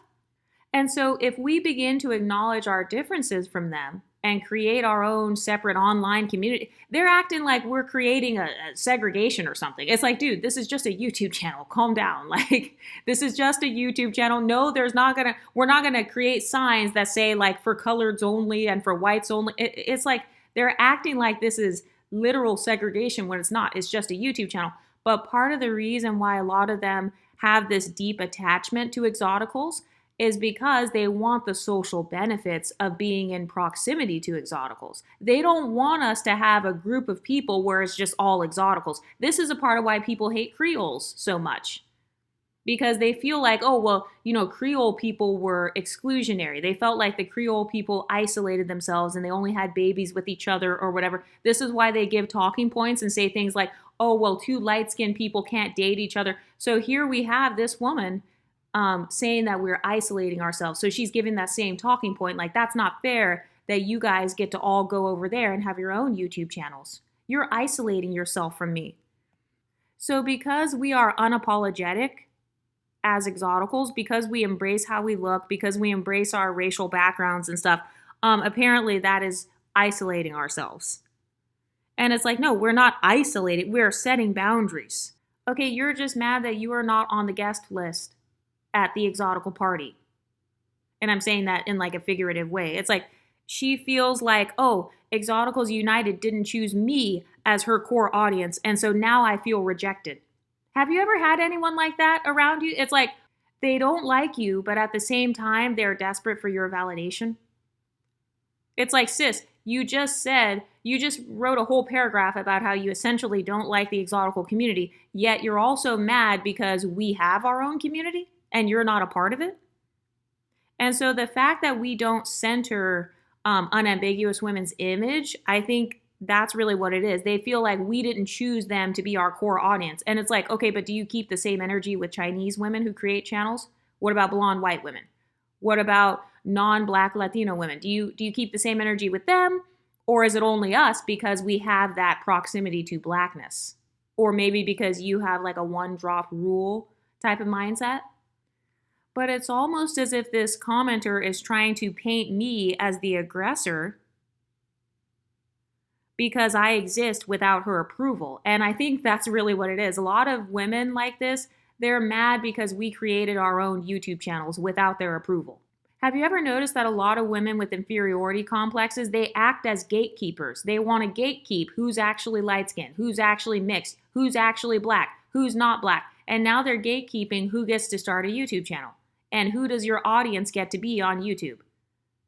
And so if we begin to acknowledge our differences from them and create our own separate online community, they're acting like we're creating a segregation or something. It's like, dude, this is just a YouTube channel. Calm down. Like, this is just a YouTube channel. No, we're not gonna create signs that say like for coloreds only and for whites only. It's like they're acting like this is literal segregation when it's not. It's just a YouTube channel. But part of the reason why a lot of them have this deep attachment to Exoticals is because they want the social benefits of being in proximity to Exoticals. They don't want us to have a group of people where it's just all Exoticals. This is a part of why people hate Creoles so much. Because they feel like, oh, well, Creole people were exclusionary. They felt like the Creole people isolated themselves and they only had babies with each other or whatever. This is why they give talking points and say things like, oh, well, two light-skinned people can't date each other. So here we have this woman saying that we're isolating ourselves. So she's giving that same talking point, like, that's not fair that you guys get to all go over there and have your own YouTube channels. You're isolating yourself from me. So because we are unapologetic as Exoticals, because we embrace how we look, because we embrace our racial backgrounds and stuff, apparently that is isolating ourselves. And it's like, no, we're not isolated. We're setting boundaries. Okay, you're just mad that you are not on the guest list at the Exotical party. And I'm saying that in like a figurative way. It's like she feels like, oh, Exoticals United didn't choose me as her core audience, and so now I feel rejected. Have you ever had anyone like that around you? It's like they don't like you, but at the same time, they're desperate for your validation. It's like, sis, you just wrote a whole paragraph about how you essentially don't like the Exotical community, yet you're also mad because we have our own community and you're not a part of it. And so the fact that we don't center unambiguous women's image, I think That's really what it is. They feel like we didn't choose them to be our core audience. And it's like, okay, but do you keep the same energy with Chinese women who create channels? What about blonde white women? What about non-black Latino women? Do you keep the same energy with them? Or is it only us because we have that proximity to blackness? Or maybe because you have like a one drop rule type of mindset? But it's almost as if this commenter is trying to paint me as the aggressor because I exist without her approval. And I think that's really what it is. A lot of women like this, they're mad because we created our own YouTube channels without their approval. Have you ever noticed that a lot of women with inferiority complexes, they act as gatekeepers? They want to gatekeep who's actually light-skinned, who's actually mixed, who's actually black, who's not black. And now they're gatekeeping who gets to start a YouTube channel and who does your audience get to be on YouTube.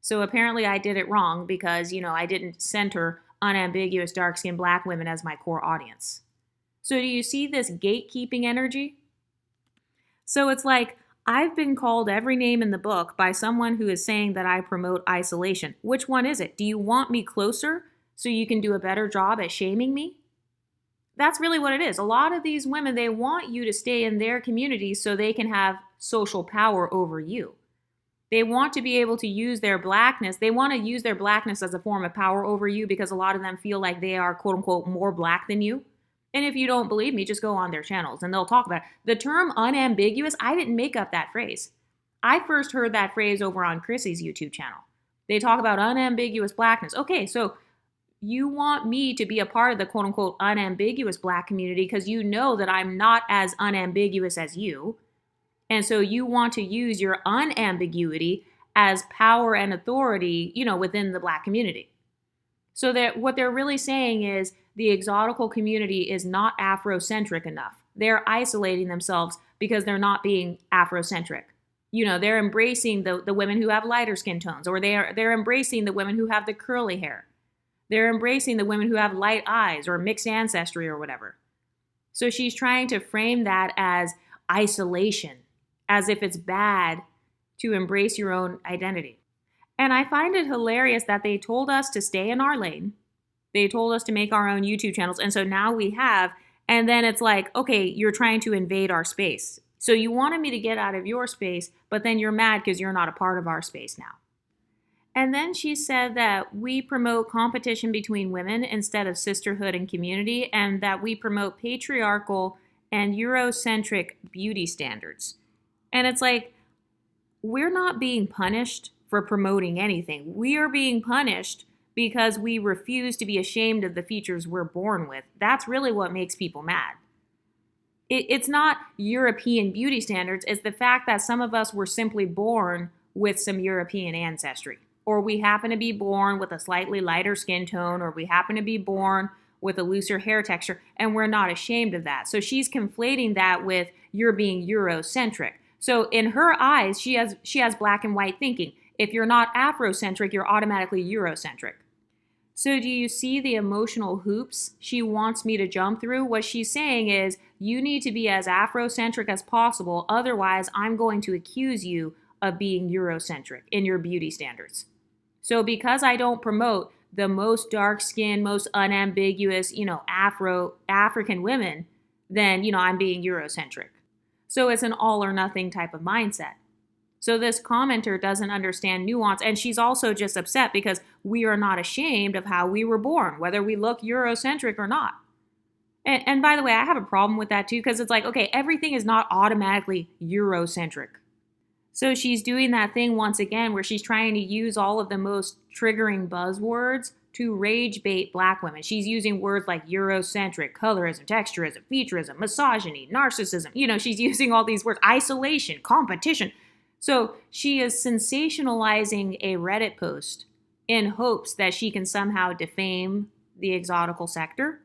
So apparently I did it wrong because, I didn't center unambiguous dark-skinned black women as my core audience. So do you see this gatekeeping energy? So it's like, I've been called every name in the book by someone who is saying that I promote isolation. Which one is it? Do you want me closer so you can do a better job at shaming me? That's really what it is. A lot of these women, they want you to stay in their community so they can have social power over you. They want to be able to use their blackness. They want to use their blackness as a form of power over you because a lot of them feel like they are, quote unquote, more black than you. And if you don't believe me, just go on their channels and they'll talk about it. The term unambiguous, I didn't make up that phrase. I first heard that phrase over on Chrissy's YouTube channel. They talk about unambiguous blackness. Okay, so you want me to be a part of the quote unquote unambiguous black community because you know that I'm not as unambiguous as you. And so you want to use your unambiguity as power and authority, within the black community. So that what they're really saying is the exotical community is not Afrocentric enough. They're isolating themselves because they're not being Afrocentric. They're embracing the women who have lighter skin tones, or they're embracing the women who have the curly hair. They're embracing the women who have light eyes or mixed ancestry or whatever. So she's trying to frame that as isolation, as if it's bad to embrace your own identity. And I find it hilarious that they told us to stay in our lane. They told us to make our own YouTube channels. And so now we have, and then it's like, okay, you're trying to invade our space. So you wanted me to get out of your space, but then you're mad because you're not a part of our space now. And then she said that we promote competition between women instead of sisterhood and community, and that we promote patriarchal and Eurocentric beauty standards. And it's like, we're not being punished for promoting anything. We are being punished because we refuse to be ashamed of the features we're born with. That's really what makes people mad. It's not European beauty standards. It's the fact that some of us were simply born with some European ancestry. Or we happen to be born with a slightly lighter skin tone, or we happen to be born with a looser hair texture, and we're not ashamed of that. So she's conflating that with you're being Eurocentric. So in her eyes, she has black and white thinking. If you're not Afrocentric, you're automatically Eurocentric. So do you see the emotional hoops she wants me to jump through? What she's saying is you need to be as Afrocentric as possible. Otherwise, I'm going to accuse you of being Eurocentric in your beauty standards. So because I don't promote the most dark-skinned, most unambiguous, African women, then, I'm being Eurocentric. So it's an all or nothing type of mindset. So this commenter doesn't understand nuance, and she's also just upset because we are not ashamed of how we were born, whether we look Eurocentric or not. And by the way, I have a problem with that too, because it's like, okay, everything is not automatically Eurocentric. So she's doing that thing once again where she's trying to use all of the most triggering buzzwords to rage bait black women. She's using words like Eurocentric, colorism, texturism, featureism, misogyny, narcissism. She's using all these words, isolation, competition. So she is sensationalizing a Reddit post in hopes that she can somehow defame the exotical sector.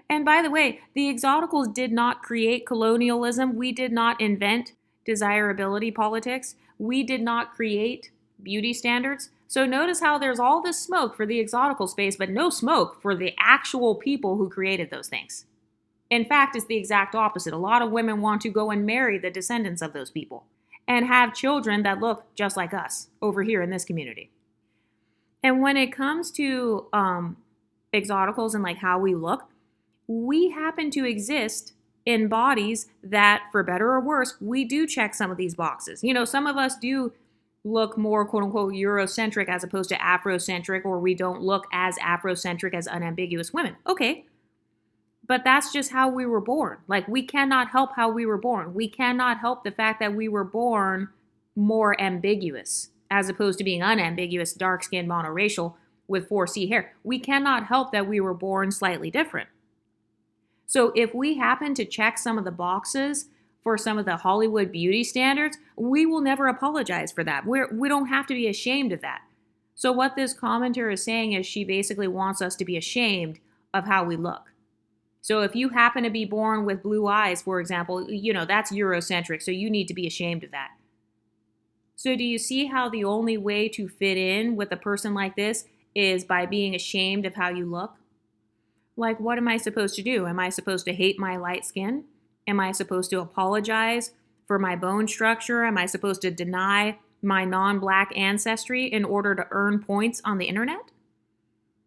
And by the way, the exoticals did not create colonialism. We did not invent desirability politics. We did not create beauty standards. So notice how there's all this smoke for the exotical space, but no smoke for the actual people who created those things. In fact, it's the exact opposite. A lot of women want to go and marry the descendants of those people and have children that look just like us over here in this community. And when it comes to Exoticals and like how we look, we happen to exist in bodies that, for better or worse, we do check some of these boxes. You know, some of us do look more quote unquote Eurocentric as opposed to Afrocentric, or we don't look as Afrocentric as unambiguous women. Okay. But that's just how we were born. Like, we cannot help how we were born. We cannot help the fact that we were born more ambiguous as opposed to being unambiguous, dark skinned, monoracial with 4C hair. We cannot help that we were born slightly different. So if we happen to check some of the boxes for some of the Hollywood beauty standards, we will never apologize for that. We don't have to be ashamed of that. So what this commenter is saying is she basically wants us to be ashamed of how we look. So if you happen to be born with blue eyes, for example, you know, that's Eurocentric, so you need to be ashamed of that. So do you see how the only way to fit in with a person like this is by being ashamed of how you look? Like, what am I supposed to do? Am I supposed to hate my light skin? Am I supposed to apologize for my bone structure? Am I supposed to deny my non-black ancestry in order to earn points on the internet?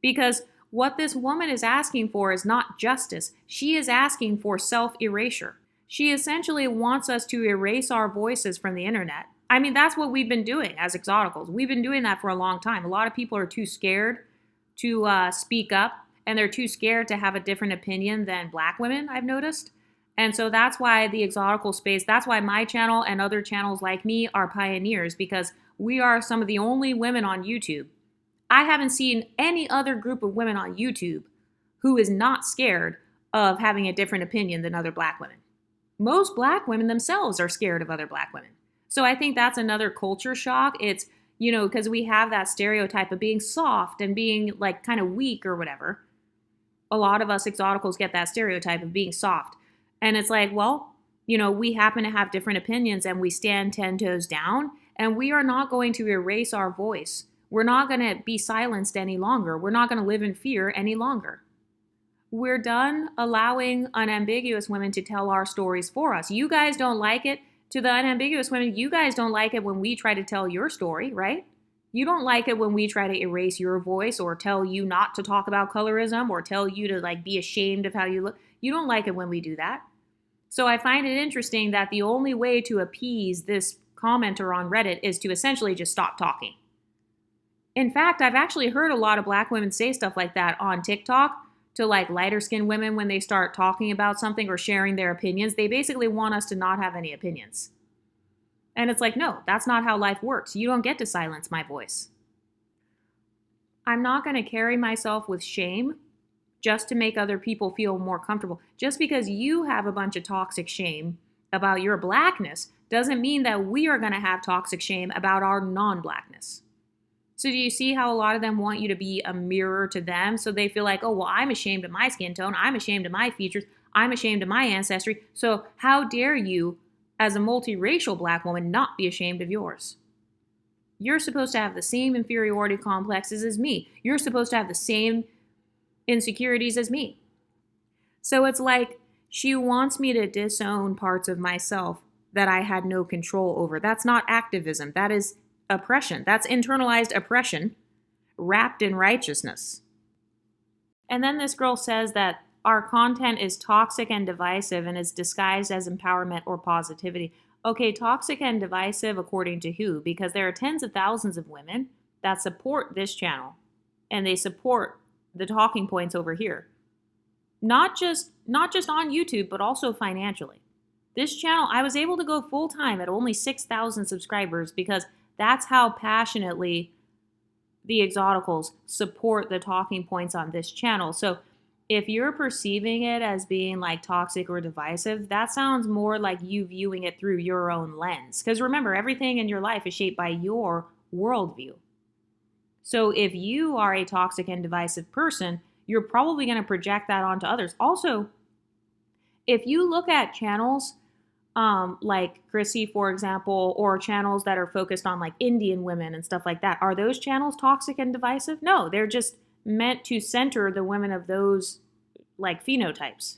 Because what this woman is asking for is not justice. She is asking for self-erasure. She essentially wants us to erase our voices from the internet. I mean, that's what we've been doing as Exoticals. We've been doing that for a long time. A lot of people are too scared to speak up, and they're too scared to have a different opinion than black women, I've noticed. And so that's why the Exotical space, that's why my channel and other channels like me are pioneers, because we are some of the only women on YouTube. I haven't seen any other group of women on YouTube who is not scared of having a different opinion than other black women. Most black women themselves are scared of other black women. So I think that's another culture shock. It's, you know, because we have that stereotype of being soft and being like kind of weak or whatever. A lot of us Exoticals get that stereotype of being soft. And it's like, well, you know, we happen to have different opinions and we stand 10 toes down, and we are not going to erase our voice. We're not going to be silenced any longer. We're not going to live in fear any longer. We're done allowing unambiguous women to tell our stories for us. You guys don't like it. To the unambiguous women, you guys don't like it when we try to tell your story, right? You don't like it when we try to erase your voice or tell you not to talk about colorism or tell you to like be ashamed of how you look. You don't like it when we do that. So I find it interesting that the only way to appease this commenter on Reddit is to essentially just stop talking. In fact, I've actually heard a lot of black women say stuff like that on TikTok to like lighter skinned women when they start talking about something or sharing their opinions. They basically want us to not have any opinions. And it's like, no, that's not how life works. You don't get to silence my voice. I'm not going to carry myself with shame just to make other people feel more comfortable. Just because you have a bunch of toxic shame about your blackness doesn't mean that we are going to have toxic shame about our non-blackness. So do you see how a lot of them want you to be a mirror to them? So they feel like, oh, well, I'm ashamed of my skin tone. I'm ashamed of my features. I'm ashamed of my ancestry. So how dare you, as a multiracial black woman, not be ashamed of yours? You're supposed to have the same inferiority complexes as me. You're supposed to have the same insecurities as me. So it's like she wants me to disown parts of myself that I had no control over. That's not activism. That is oppression. That's internalized oppression wrapped in righteousness. And then this girl says that our content is toxic and divisive and is disguised as empowerment or positivity. Okay, toxic and divisive according to who? Because there are tens of thousands of women that support this channel and they support the talking points over here. Not just on YouTube, but also financially. This channel, I was able to go full time at only 6,000 subscribers because that's how passionately the Exoticals support the talking points on this channel. So if you're perceiving it as being like toxic or divisive, that sounds more like you viewing it through your own lens. Because remember, everything in your life is shaped by your worldview. So if you are a toxic and divisive person, you're probably going to project that onto others. Also, if you look at channels like Chrissy, for example, or channels that are focused on like Indian women and stuff like that, are those channels toxic and divisive? No, they're just meant to center the women of those like phenotypes.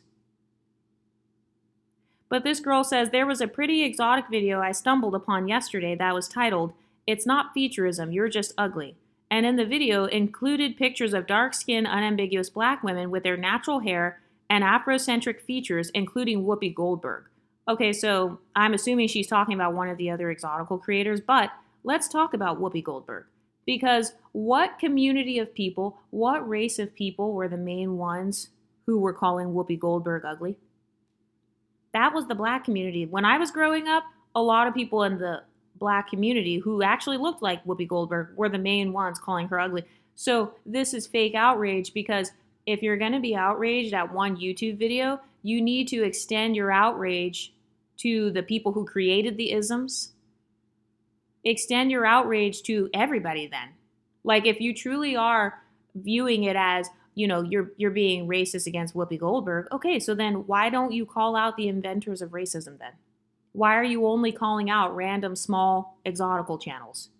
But this girl says, there was a pretty exotic video I stumbled upon yesterday that was titled, "It's not featureism, you're just ugly." and in the video included pictures of dark-skinned, unambiguous black women with their natural hair and Afrocentric features, including Whoopi Goldberg. Okay, so I'm assuming she's talking about one of the other Exotical creators, but let's talk about Whoopi Goldberg. Because what community of people, what race of people were the main ones who were calling Whoopi Goldberg ugly? That was the black community. When I was growing up, a lot of people in the black community who actually looked like Whoopi Goldberg were the main ones calling her ugly. So this is fake outrage, because if you're going to be outraged at one YouTube video, you need to extend your outrage to the people who created the isms. Extend your outrage to everybody then. Like, if you truly are viewing it as, you're being racist against Whoopi Goldberg, okay, so then why don't you call out the inventors of racism then? Why are you only calling out random small exotical channels?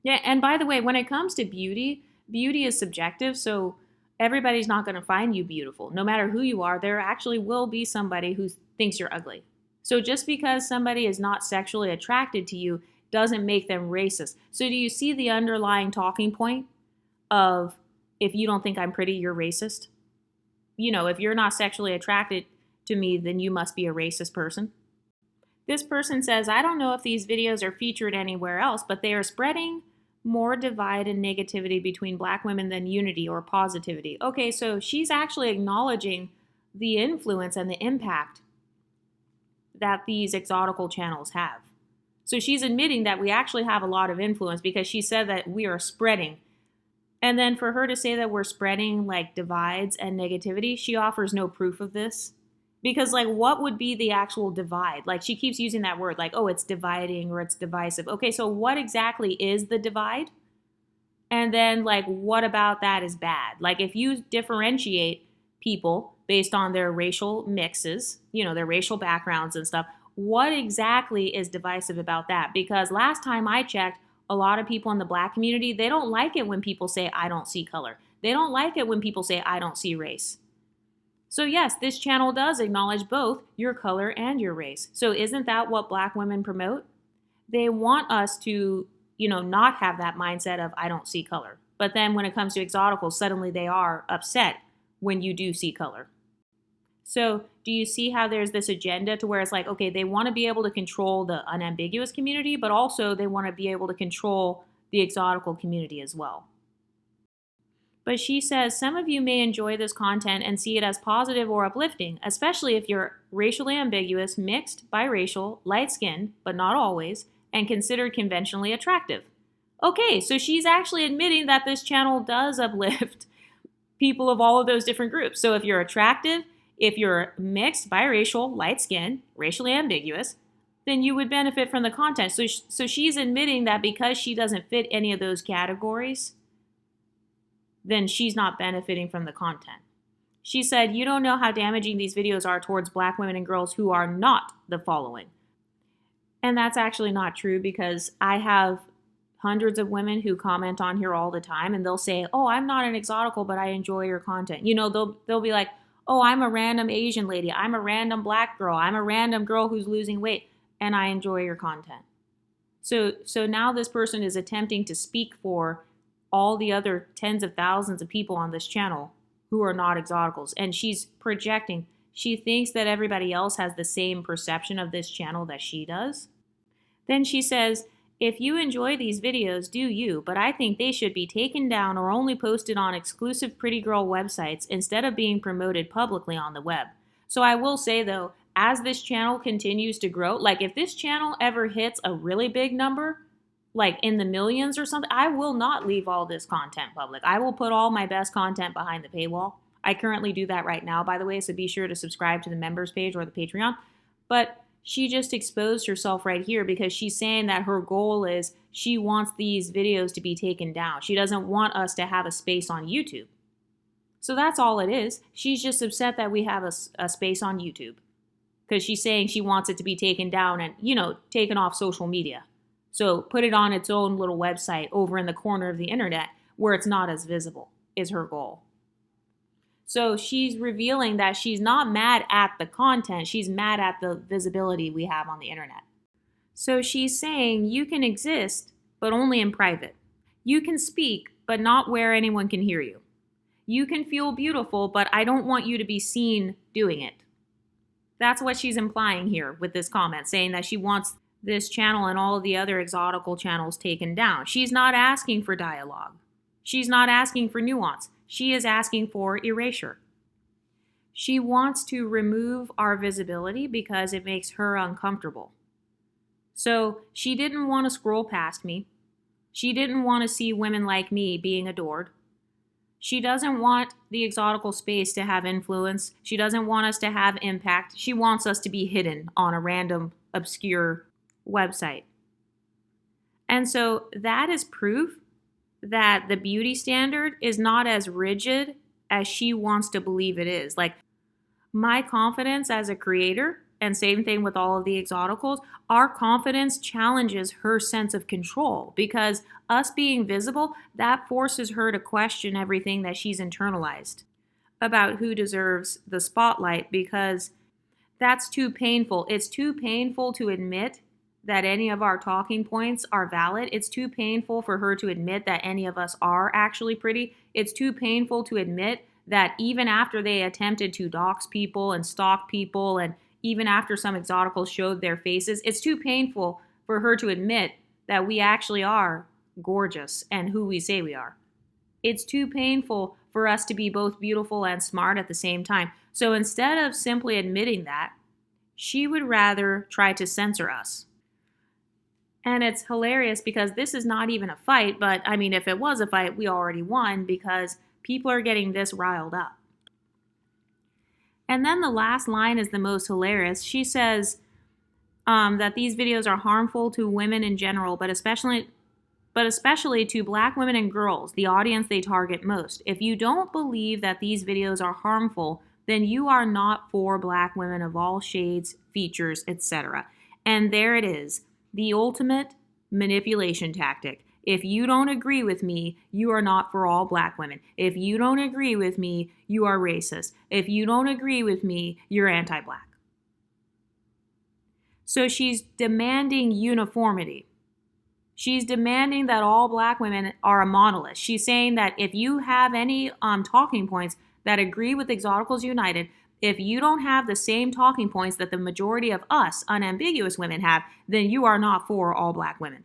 Yeah, and by the way, when it comes to beauty, beauty is subjective, so everybody's not going to find you beautiful. No matter who you are, there actually will be somebody who thinks you're ugly. So just because somebody is not sexually attracted to you doesn't make them racist. So do you see the underlying talking point of, if you don't think I'm pretty, you're racist? If you're not sexually attracted to me, then you must be a racist person. This person says, I don't know if these videos are featured anywhere else, but they are spreading more divide and negativity between black women than unity or positivity. Okay, so she's actually acknowledging the influence and the impact that these exotical channels have. So she's admitting that we actually have a lot of influence, because she said that we are spreading. And then for her to say that we're spreading like divides and negativity, she offers no proof of this. Because what would be the actual divide? She keeps using that word, oh, it's dividing or it's divisive. Okay, so what exactly is the divide? And then what about that is bad? If you differentiate people based on their racial mixes, their racial backgrounds and stuff, what exactly is divisive about that? Because last time I checked, a lot of people in the black community, they don't like it when people say, I don't see color. They don't like it when people say, I don't see race. So yes, this channel does acknowledge both your color and your race. So isn't that what black women promote? They want us to, not have that mindset of, I don't see color. But then when it comes to exoticals, suddenly they are upset when you do see color. So do you see how there's this agenda to where it's okay, they want to be able to control the unambiguous community, but also they want to be able to control the exotical community as well. But she says, some of you may enjoy this content and see it as positive or uplifting, especially if you're racially ambiguous, mixed, biracial, light-skinned, but not always, and considered conventionally attractive. Okay, so she's actually admitting that this channel does uplift people of all of those different groups. So if you're attractive, if you're mixed, biracial, light-skinned, racially ambiguous, then you would benefit from the content. So she's admitting that because she doesn't fit any of those categories, then she's not benefiting from the content. She said, you don't know how damaging these videos are towards black women and girls who are not the following. And that's actually not true, because I have hundreds of women who comment on here all the time, and they'll say, oh, I'm not an exotical, but I enjoy your content. They'll be like, oh, I'm a random Asian lady. I'm a random black girl. I'm a random girl who's losing weight, and I enjoy your content. So now this person is attempting to speak for all the other tens of thousands of people on this channel who are not exoticals. And she's projecting. She thinks that everybody else has the same perception of this channel that she does. Then she says, if you enjoy these videos, do you, but I think they should be taken down or only posted on exclusive pretty girl websites instead of being promoted publicly on the web. So I will say though, as this channel continues to grow, if this channel ever hits a really big number, in the millions or something, I will not leave all this content public. I will put all my best content behind the paywall. I currently do that right now, by the way, so be sure to subscribe to the members page or the Patreon. But she just exposed herself right here, because she's saying that her goal is she wants these videos to be taken down. She doesn't want us to have a space on YouTube. So that's all it is. She's just upset that we have a space on YouTube, because she's saying she wants it to be taken down and, taken off social media. So put it on its own little website over in the corner of the internet where it's not as visible, is her goal. So she's revealing that she's not mad at the content, she's mad at the visibility we have on the internet. So she's saying you can exist but only in private. You can speak, but not where anyone can hear you. You can feel beautiful, but I don't want you to be seen doing it. That's what she's implying here with this comment, saying that she wants this channel and all of the other exotical channels taken down. She's not asking for dialogue. She's not asking for nuance. She is asking for erasure. She wants to remove our visibility because it makes her uncomfortable. So she didn't want to scroll past me. She didn't want to see women like me being adored. She doesn't want the exotical space to have influence. She doesn't want us to have impact. She wants us to be hidden on a random, obscure website. And so that is proof that the beauty standard is not as rigid as she wants to believe it is. Like, my confidence as a creator, and same thing with all of the exoticals, our confidence challenges her sense of control, because us being visible, that forces her to question everything that she's internalized about who deserves the spotlight, because that's too painful. It's too painful to admit that any of our talking points are valid. It's too painful for her to admit that any of us are actually pretty. It's too painful to admit that even after they attempted to dox people and stalk people, and even after some exoticals showed their faces, it's too painful for her to admit that we actually are gorgeous and who we say we are. It's too painful for us to be both beautiful and smart at the same time. So instead of simply admitting that, she would rather try to censor us. And it's hilarious because this is not even a fight, but I mean, if it was a fight, we already won, because people are getting this riled up. And then the last line is the most hilarious. She says that these videos are harmful to women in general, but especially to Black women and girls, the audience they target most. If you don't believe that these videos are harmful, then you are not for Black women of all shades, features, etc. And there it is, the ultimate manipulation tactic. If you don't agree with me, you are not for all Black women. If you don't agree with me, you are racist. If you don't agree with me, you're anti-Black. So she's demanding uniformity. She's demanding that all Black women are a monolith. She's saying that if you have any talking points that agree with Exoticals United, if you don't have the same talking points that the majority of us unambiguous women have, then you are not for all Black women.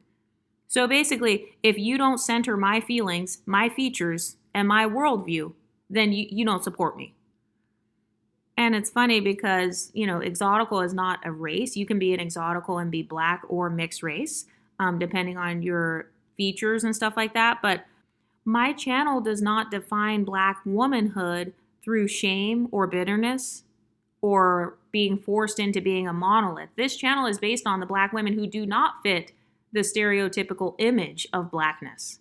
So basically, if you don't center my feelings, my features, and my worldview, then you don't support me. And it's funny because, exotical is not a race. You can be an exotical and be Black or mixed race, depending on your features and stuff like that. But my channel does not define Black womanhood through shame or bitterness or being forced into being a monolith. This channel is based on the Black women who do not fit the stereotypical image of Blackness.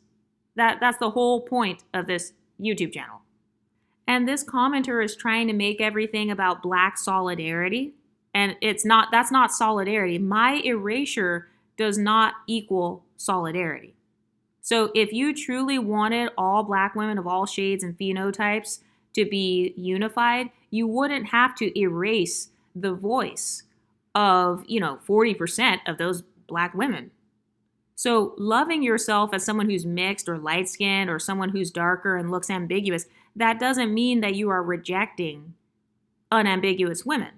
That's the whole point of this YouTube channel. And this commenter is trying to make everything about Black solidarity, and that's not solidarity. My erasure does not equal solidarity. So if you truly wanted all Black women of all shades and phenotypes to be unified, you wouldn't have to erase the voice of, 40% of those Black women. So loving yourself as someone who's mixed or light-skinned or someone who's darker and looks ambiguous, that doesn't mean that you are rejecting unambiguous women.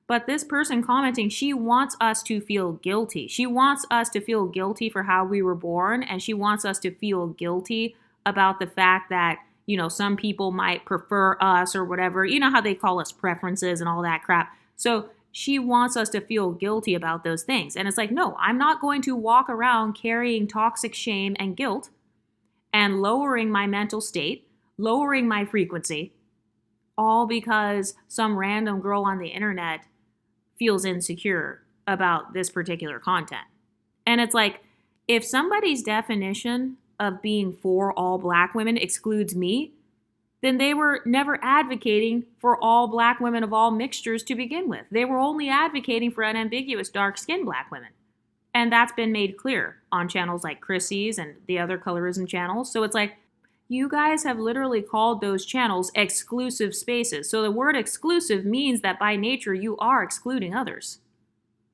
But this person commenting, she wants us to feel guilty. She wants us to feel guilty for how we were born, and she wants us to feel guilty about the fact that, some people might prefer us or whatever. You know how they call us preferences and all that crap. So she wants us to feel guilty about those things. And it's like, no, I'm not going to walk around carrying toxic shame and guilt and lowering my mental state, lowering my frequency, all because some random girl on the internet feels insecure about this particular content. And it's like, if somebody's definition of being for all Black women excludes me, then they were never advocating for all Black women of all mixtures to begin with. They were only advocating for unambiguous dark-skinned Black women. And that's been made clear on channels like Chrissy's and the other colorism channels. So it's like, you guys have literally called those channels exclusive spaces. So the word exclusive means that by nature you are excluding others.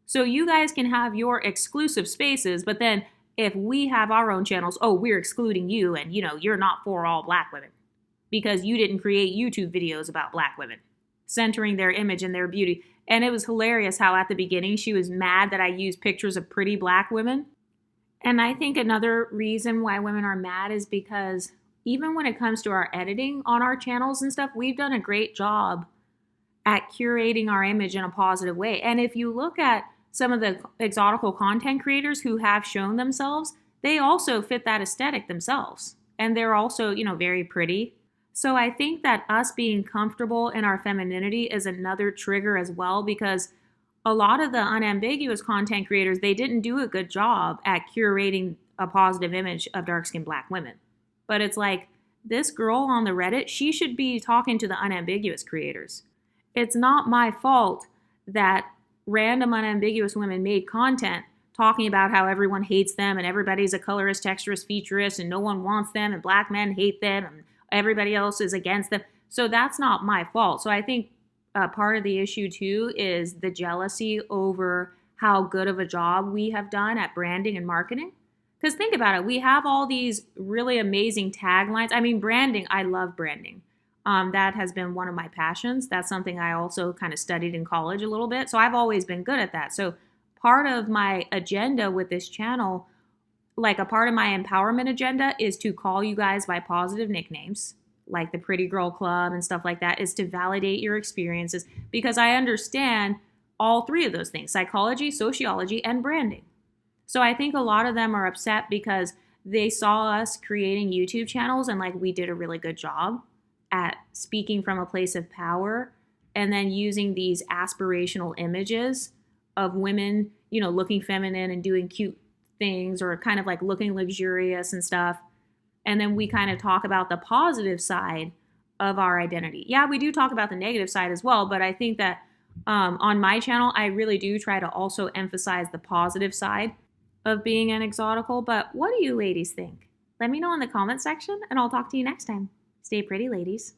So you guys can have your exclusive spaces, but then if we have our own channels, oh, we're excluding you and, you're not for all black women because you didn't create YouTube videos about black women, centering their image and their beauty. And it was hilarious how at the beginning she was mad that I used pictures of pretty black women. And I think another reason why women are mad is because even when it comes to our editing on our channels and stuff, we've done a great job at curating our image in a positive way. And if you look at some of the exotical content creators who have shown themselves, they also fit that aesthetic themselves. And they're also, very pretty. So I think that us being comfortable in our femininity is another trigger as well, because a lot of the unambiguous content creators, they didn't do a good job at curating a positive image of dark-skinned black women. But it's like, this girl on the Reddit, she should be talking to the unambiguous creators. It's not my fault that random unambiguous women made content talking about how everyone hates them and everybody's a colorist, texturist, featurist, and no one wants them and black men hate them and everybody else is against them. So that's not my fault. So I think part of the issue too is the jealousy over how good of a job we have done at branding and marketing. Because think about it, we have all these really amazing taglines. I mean, branding, I love branding. That has been one of my passions. That's something I also kind of studied in college a little bit. So I've always been good at that. So part of my agenda with this channel, like a part of my empowerment agenda, is to call you guys by positive nicknames, like the Pretty Girl Club and stuff like that, is to validate your experiences, because I understand all three of those things: psychology, sociology, and branding. So I think a lot of them are upset because they saw us creating YouTube channels and like we did a really good job at speaking from a place of power and then using these aspirational images of women, looking feminine and doing cute things or kind of like looking luxurious and stuff. And then we kind of talk about the positive side of our identity. Yeah, we do talk about the negative side as well, but I think that on my channel, I really do try to also emphasize the positive side of being an exotical. But what do you ladies think? Let me know in the comment section and I'll talk to you next time. Stay pretty, ladies.